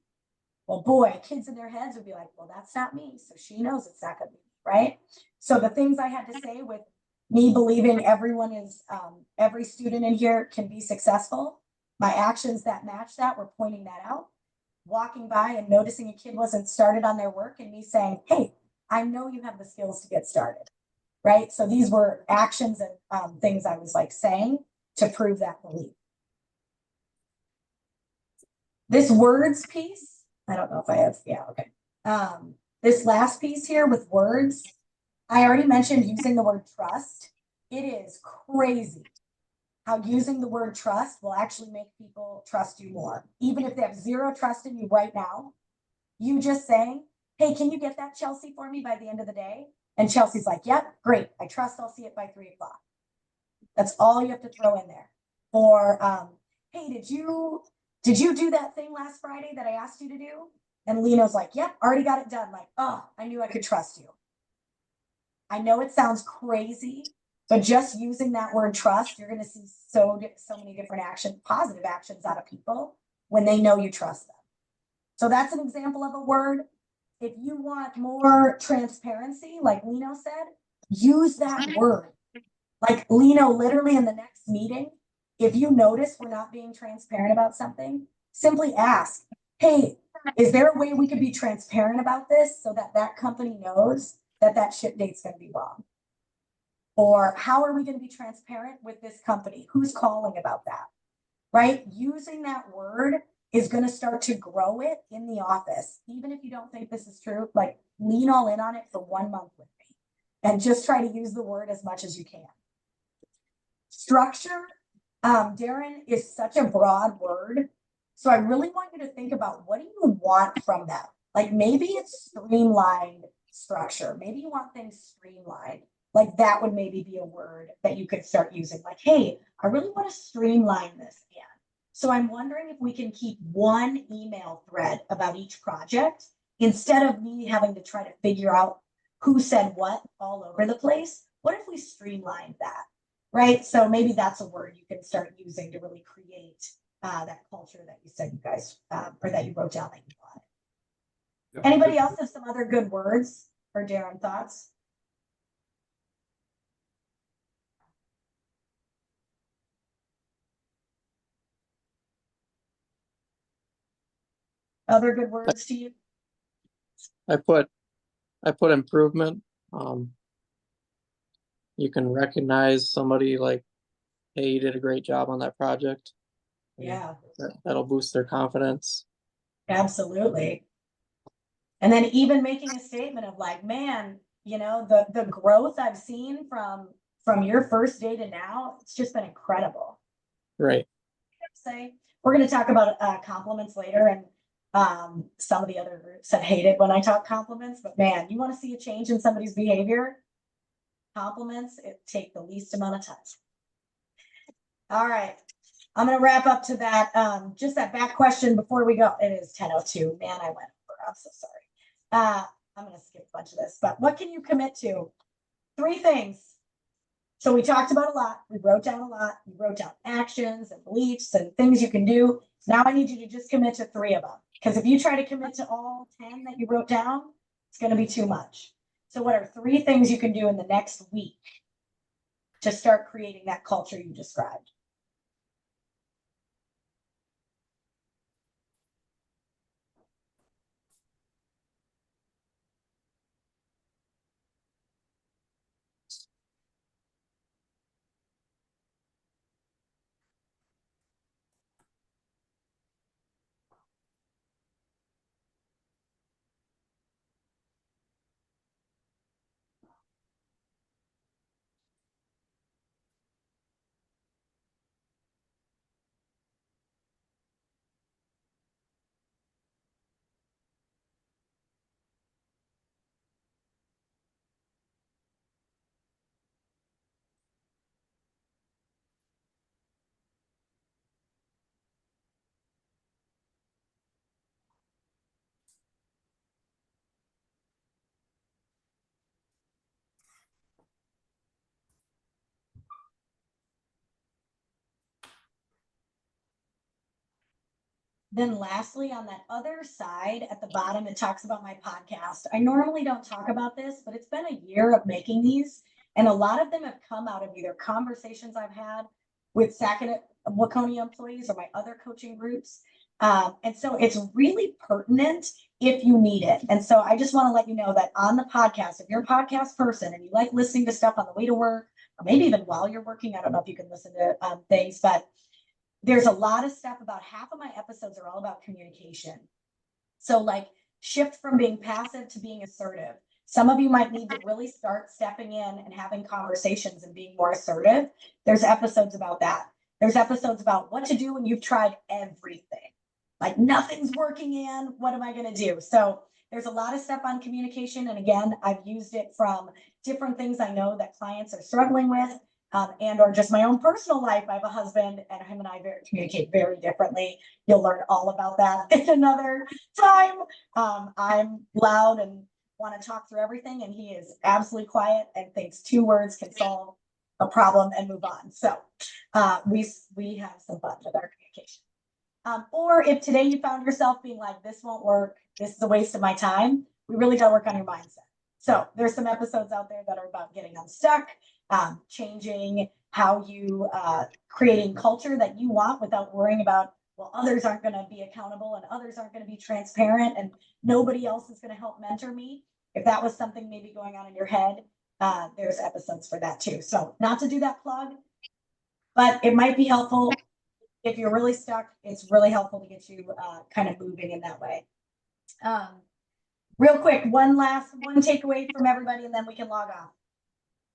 [SPEAKER 1] Well, boy, kids in their heads would be like, well, that's not me. So she knows it's not going to be me, right? So the things I had to say with me believing everyone is, every student in here can be successful, my actions that match that were pointing that out. walking by and noticing a kid wasn't started on their work and me saying, hey, I know you have the skills to get started, right? So these were actions and things I was like saying to prove that belief. This words piece, I don't know if I have, yeah, okay. This last piece here with words, I already mentioned using the word trust. It is crazy how using the word trust will actually make people trust you more. Even if they have zero trust in you right now, you just saying, hey, can you get that, Chelsea, for me by the end of the day? And Chelsea's like, yep, great. I trust I'll see it by 3 o'clock. That's all you have to throw in there. Or, hey, did you do that thing last Friday that I asked you to do? And Leno's like, yep, already got it done. Like, oh, I knew I could trust you. I know it sounds crazy, but just using that word trust, you're going to see so many different positive actions out of people when they know you trust them. So that's an example of a word. If you want more transparency, like Leno said, use that word. Like Leno, literally in the next meeting, if you notice we're not being transparent about something, simply ask, hey, is there a way we could be transparent about this so that that company knows that that ship date's going to be wrong? Or how are we going to be transparent with this company? Who's calling about that? Right? Using that word is going to start to grow it in the office. Even if you don't think this is true, like lean all in on it for 1 month with me and just try to use the word as much as you can. Structure, Darren, is such a broad word. So I really want you to think about, what do you want from that? Like maybe it's streamlined structure. Maybe you want things streamlined. Like that would maybe be a word that you could start using. Like, hey, I really want to streamline this again. So I'm wondering if we can keep one email thread about each project instead of me having to try to figure out who said what all over the place. What if we streamlined that? Right? So maybe that's a word you can start using to really create that culture that you said you guys, or that you wrote down that you wanted.
[SPEAKER 3] Yep.
[SPEAKER 1] Anybody else have some other good words or Darren thoughts? Other good words to you?
[SPEAKER 7] I put improvement. You can recognize somebody like, hey, you did a great job on that project.
[SPEAKER 1] Yeah,
[SPEAKER 7] That'll boost their confidence.
[SPEAKER 1] absolutely. And then even making a statement of like, man, you know, the growth I've seen from your first day to now, it's just been incredible.
[SPEAKER 7] Right.
[SPEAKER 1] Say we're going to talk about compliments later, and some of the other groups have hated when I talk compliments, but man, you want to see a change in somebody's behavior? Compliments, it take the least amount of time. All right, I'm going to wrap up to that. Just that back question before we go. It is 10:02. Man, I went over. I'm so sorry. I'm going to skip a bunch of this, but what can you commit to? 3 things. So we talked about a lot. We wrote down a lot. We wrote down actions and beliefs and things you can do. Now I need you to just commit to 3 of them. Because if you try to commit to all 10 that you wrote down, it's going to be too much. So what are 3 things you can do in the next week to start creating that culture you described? Then lastly, on that other side at the bottom, it talks about my podcast. I normally don't talk about this, but it's been a year of making these. And a lot of them have come out of either conversations I've had with Sackett Waconia employees or my other coaching groups. And so it's really pertinent if you need it. And so I just want to let you know that on the podcast, if you're a podcast person and you like listening to stuff on the way to work, or maybe even while you're working, I don't know if you can listen to things, but there's a lot of stuff about half of my episodes are all about communication. So like shift from being passive to being assertive. Some of you might need to really start stepping in and having conversations and being more assertive. There's episodes about that. There's episodes about what to do when you've tried everything. Like nothing's working in, what am I going to do? So there's a lot of stuff on communication. And again, I've used it from different things I know that clients are struggling with, and or just my own personal life. I have a husband and him and I communicate very differently. You'll learn all about that in another time. I'm loud and want to talk through everything, and he is absolutely quiet and thinks 2 words can solve a problem and move on. So we have some fun with our communication. Or if today you found yourself being like, this won't work, this is a waste of my time, we really got to work on your mindset. So there's some episodes out there that are about getting unstuck, changing how you creating culture that you want without worrying about, well, others aren't going to be accountable and others aren't going to be transparent and nobody else is going to help mentor me. If that was something maybe going on in your head, there's episodes for that too. So not to do that plug, but it might be helpful. If you're really stuck, it's really helpful to get you kind of moving in that way. Real quick, one takeaway from everybody, and then we can log off.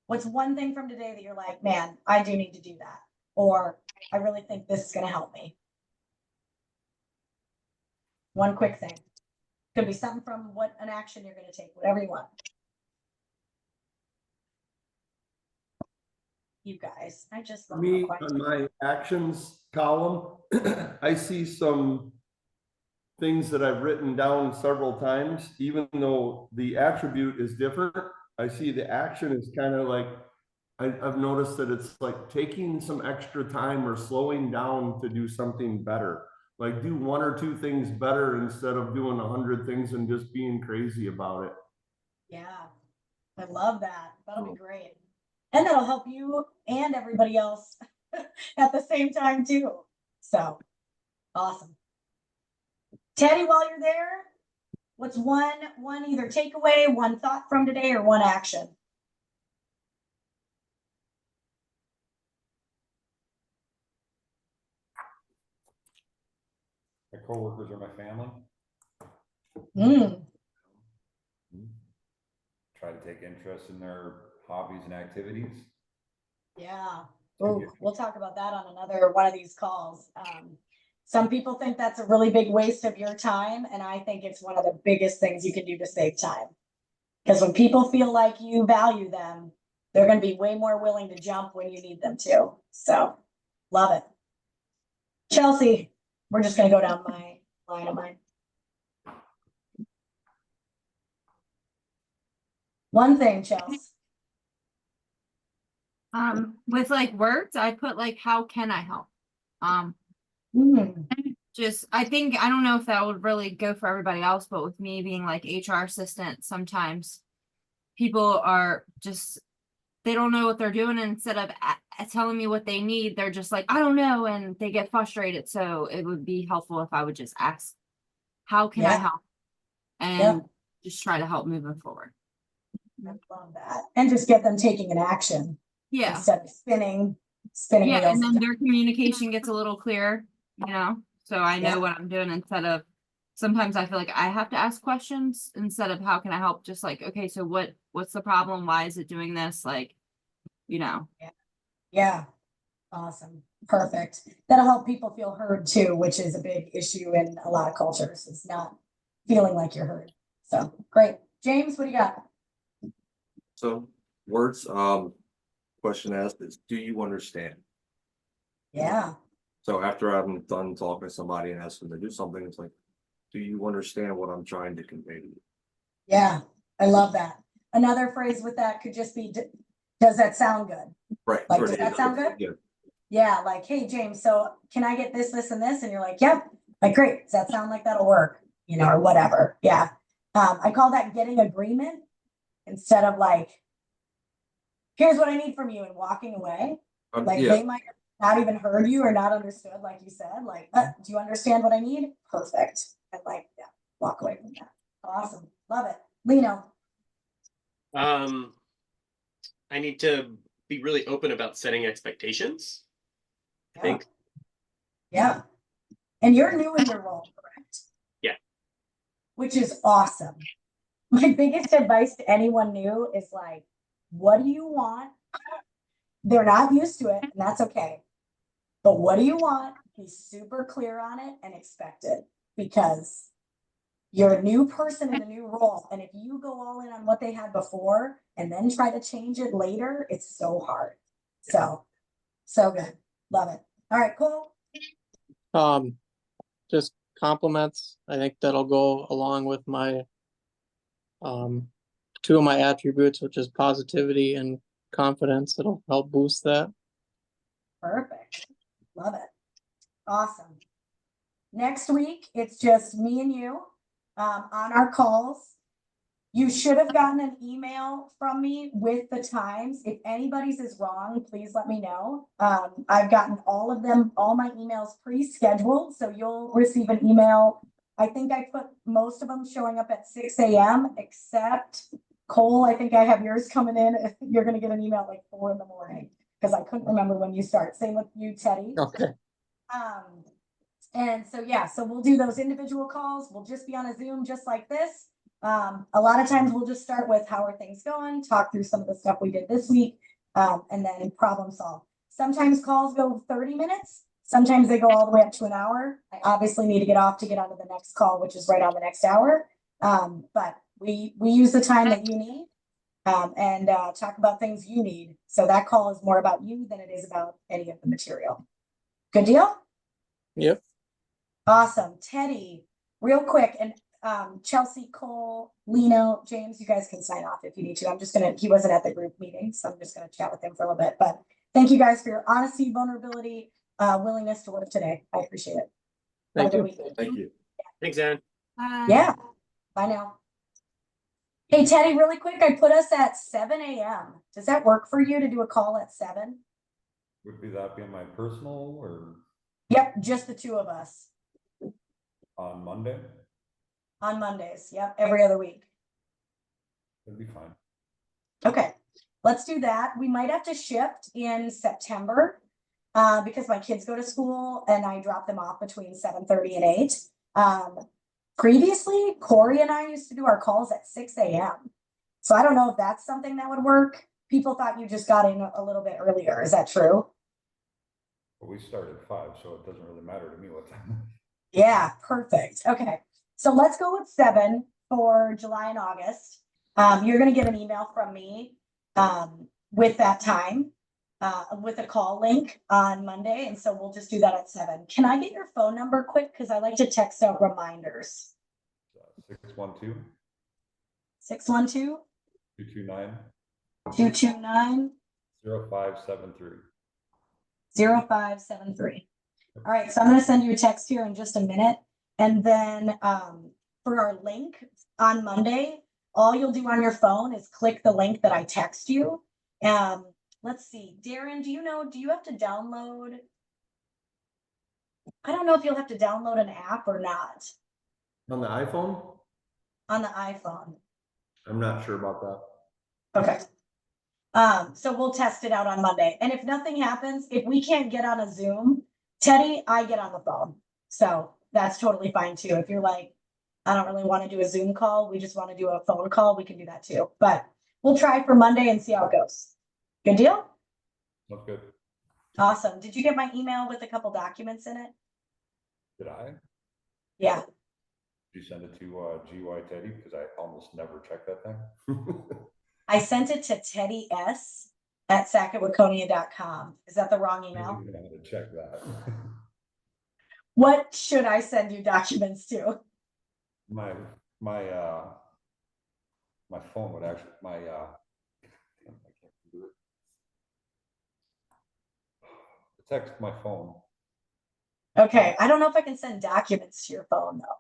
[SPEAKER 1] What's one thing from today that you're like, man, I do need to do that, or I really think this is going to help me? One quick thing. Could be something from an action you're going to take, whatever you want. You guys, I just love
[SPEAKER 3] Me, on my actions column, I see some things that I've written down several times, even though the attribute is different. I see the action is kind of like, I've noticed that it's like taking some extra time or slowing down to do something better. Like do 1 or 2 things better instead of doing 100 things and just being crazy about it.
[SPEAKER 1] Yeah, I love that. That'll be great. And that'll help you and everybody else at the same time too. So awesome. Teddy, while you're there, what's one either takeaway, one thought from today, or one action?
[SPEAKER 4] My coworkers are my family. Try to take interest in their hobbies and activities.
[SPEAKER 1] Yeah. Ooh, we'll talk about that on another one of these calls. Some people think that's a really big waste of your time, and I think it's one of the biggest things you can do to save time. Because when people feel like you value them, they're going to be way more willing to jump when you need them to. So, love it. Chelsea, we're just going to go down my line of mine. One thing, Chelsea.
[SPEAKER 2] With like words, I put like, how can I help? Just, I don't know if that would really go for everybody else, but with me being like HR assistant, sometimes people are just, they don't know what they're doing. And instead of telling me what they need, they're just like, I don't know. And they get frustrated. So it would be helpful if I would just ask, how can I help? And just try to help moving forward.
[SPEAKER 1] I love that. And just get them taking an action.
[SPEAKER 2] Yeah.
[SPEAKER 1] Instead of spinning
[SPEAKER 2] Yeah,
[SPEAKER 1] wheels.
[SPEAKER 2] and then their communication gets a little clearer, so I know what I'm doing instead of, sometimes I feel like I have to ask questions instead of how can I help, just like, okay, so what's the problem? Why is it doing this? Like,
[SPEAKER 1] Yeah. Awesome. Perfect. That'll help people feel heard too, which is a big issue in a lot of cultures. It's not feeling like you're heard. So great. James, what do you got?
[SPEAKER 5] So words, question asked is, do you understand?
[SPEAKER 1] Yeah.
[SPEAKER 5] So after I'm done talking to somebody and asking them to do something, it's like, do you understand what I'm trying to convey to you?
[SPEAKER 1] Yeah, I love that. Another phrase with that could just be, does that sound good?
[SPEAKER 5] Right.
[SPEAKER 1] Like, does that sound good?
[SPEAKER 5] Yeah.
[SPEAKER 1] Yeah, like, hey, James, so can I get this, this, and this? And you're like, yep. Like, great. Does that sound like that'll work? Or whatever. Yeah. I call that getting agreement instead of like, here's what I need from you and walking away. Like they might not even heard you or not understood, like you said, like, do you understand what I need? Perfect. And like, yeah, walk away from that. Awesome. Love it. Lino.
[SPEAKER 6] I need to be really open about setting expectations. I think.
[SPEAKER 1] Yeah. And you're new in your role, correct?
[SPEAKER 6] Yeah.
[SPEAKER 1] Which is awesome. My biggest advice to anyone new is like, what do you want? They're not used to it, and that's okay. But what do you want? Be super clear on it and expect it, because you're a new person in a new role. And if you go all in on what they had before and then try to change it later, it's so hard. So good. Love it. All right, cool.
[SPEAKER 7] Just compliments. I think that'll go along with my two of my attributes, which is positivity and confidence. It'll help boost that.
[SPEAKER 1] Perfect. Love it. Awesome. Next week, it's just me and you on our calls. You should have gotten an email from me with the times. If anybody's is wrong, please let me know. I've gotten all of them, all my emails pre-scheduled, so you'll receive an email. I think I put most of them showing up at 6 a.m. except Cole. I think I have yours coming in. You're going to get an email at like 4 in the morning because I couldn't remember when you start. Same with you, Teddy.
[SPEAKER 7] Okay.
[SPEAKER 1] And so, yeah, so we'll do those individual calls. We'll just be on a Zoom just like this. A lot of times we'll just start with how are things going, talk through some of the stuff we did this week, and then problem solve. Sometimes calls go 30 minutes. Sometimes they go all the way up to an hour. I obviously need to get off to get onto the next call, which is right on the next hour. But we use the time that you need and talk about things you need. So that call is more about you than it is about any of the material. Good deal?
[SPEAKER 7] Yep.
[SPEAKER 1] Awesome. Teddy, real quick, and Chelsea, Cole, Lino, James, you guys can sign off if you need to. He wasn't at the group meeting, so I'm just gonna chat with him for a little bit. But thank you guys for your honesty, vulnerability, willingness to work today. I appreciate it.
[SPEAKER 7] Thank you.
[SPEAKER 5] Thank you.
[SPEAKER 6] Thanks, Ann.
[SPEAKER 1] Yeah. Bye now. Hey, Teddy, really quick, I put us at 7 a.m. Does that work for you to do a call at 7?
[SPEAKER 4] Would be that be my personal or
[SPEAKER 1] Yep, just the two of us
[SPEAKER 4] on Monday?
[SPEAKER 1] on Mondays. Yep, every other week.
[SPEAKER 4] That'd be fine.
[SPEAKER 1] Okay, let's do that. We might have to shift in September because my kids go to school and I drop them off between 7:30 and 8. Previously, Corey and I used to do our calls at 6 a.m. So I don't know if that's something that would work. People thought you just got in a little bit earlier. Is that true?
[SPEAKER 4] But we start at 5, so it doesn't really matter to me what time.
[SPEAKER 1] Yeah, perfect. Okay, so let's go with 7 for July and August. You're going to get an email from me with that time, with a call link on Monday. And so we'll just do that at 7. Can I get your phone number quick? Because I like to text out reminders.
[SPEAKER 4] 612
[SPEAKER 1] 612
[SPEAKER 4] 229
[SPEAKER 1] 229
[SPEAKER 4] 0573.
[SPEAKER 1] 0573. All right, so I'm going to send you a text here in just a minute. And then for our link on Monday, all you'll do on your phone is click the link that I text you. Let's see, Darren, do you have to download? I don't know if you'll have to download an app or not.
[SPEAKER 3] On the iPhone?
[SPEAKER 1] On the iPhone.
[SPEAKER 3] I'm not sure about that.
[SPEAKER 1] Okay. So we'll test it out on Monday. And if nothing happens, if we can't get on a Zoom, Teddy, I get on the phone. So that's totally fine too. If you're like, I don't really want to do a Zoom call, we just want to do a phone call, we can do that too. But we'll try for Monday and see how it goes. Good deal?
[SPEAKER 4] That's good.
[SPEAKER 1] Awesome. Did you get my email with a couple documents in it?
[SPEAKER 4] Did I?
[SPEAKER 1] Yeah.
[SPEAKER 4] Did you send it to GY Teddy? Because I almost never check that thing.
[SPEAKER 1] I sent it to Teddy S at SackettWaconia.com. Is that the wrong
[SPEAKER 4] I
[SPEAKER 1] email?
[SPEAKER 4] don't even know how to check that.
[SPEAKER 1] What should I send you documents to?
[SPEAKER 4] my phone would actually damn, I can't do it. Text my phone.
[SPEAKER 1] Okay, I don't know if I can send documents to your phone though.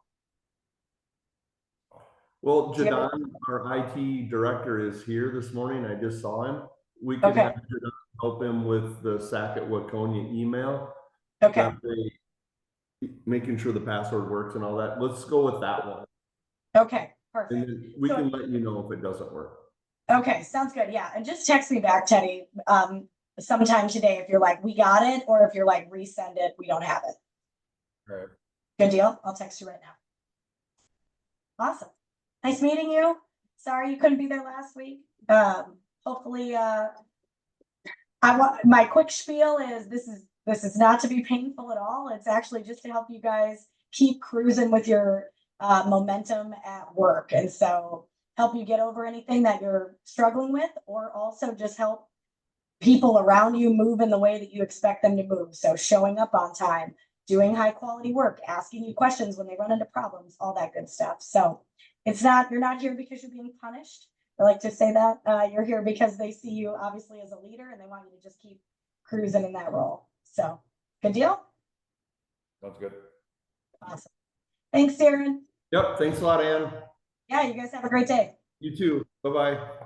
[SPEAKER 3] Well,
[SPEAKER 1] Do you have
[SPEAKER 3] Jadon, our IT director, is here this morning. I just saw him. We could
[SPEAKER 1] Okay.
[SPEAKER 3] have Jadon help him with the Sackett Waconia email.
[SPEAKER 1] Okay,
[SPEAKER 3] That way, making sure the password works and all that. Let's go with that one.
[SPEAKER 1] okay,
[SPEAKER 3] And
[SPEAKER 1] perfect.
[SPEAKER 3] then we
[SPEAKER 1] So-
[SPEAKER 3] can let you know if it doesn't work.
[SPEAKER 1] Okay, sounds good. Yeah, and just text me back, Teddy, sometime today if you're like, we got it, or if you're like, resend it, we don't have it.
[SPEAKER 4] Right.
[SPEAKER 1] Good deal? I'll text you right now. Awesome. Nice meeting you. Sorry you couldn't be there last week. Hopefully, my quick spiel is this is not to be painful at all. It's actually just to help you guys keep cruising with your momentum at work. And so help you get over anything that you're struggling with, or also just help people around you move in the way that you expect them to move. So showing up on time, doing high quality work, asking you questions when they run into problems, all that good stuff. So you're not here because you're being punished. I like to say that you're here because they see you obviously as a leader and they want you to just keep cruising in that role. So good deal.
[SPEAKER 4] Sounds good.
[SPEAKER 1] Awesome. Thanks, Darren.
[SPEAKER 3] Yep. Thanks a lot, Ann.
[SPEAKER 1] Yeah, you guys have a great day.
[SPEAKER 3] You too. Bye-bye.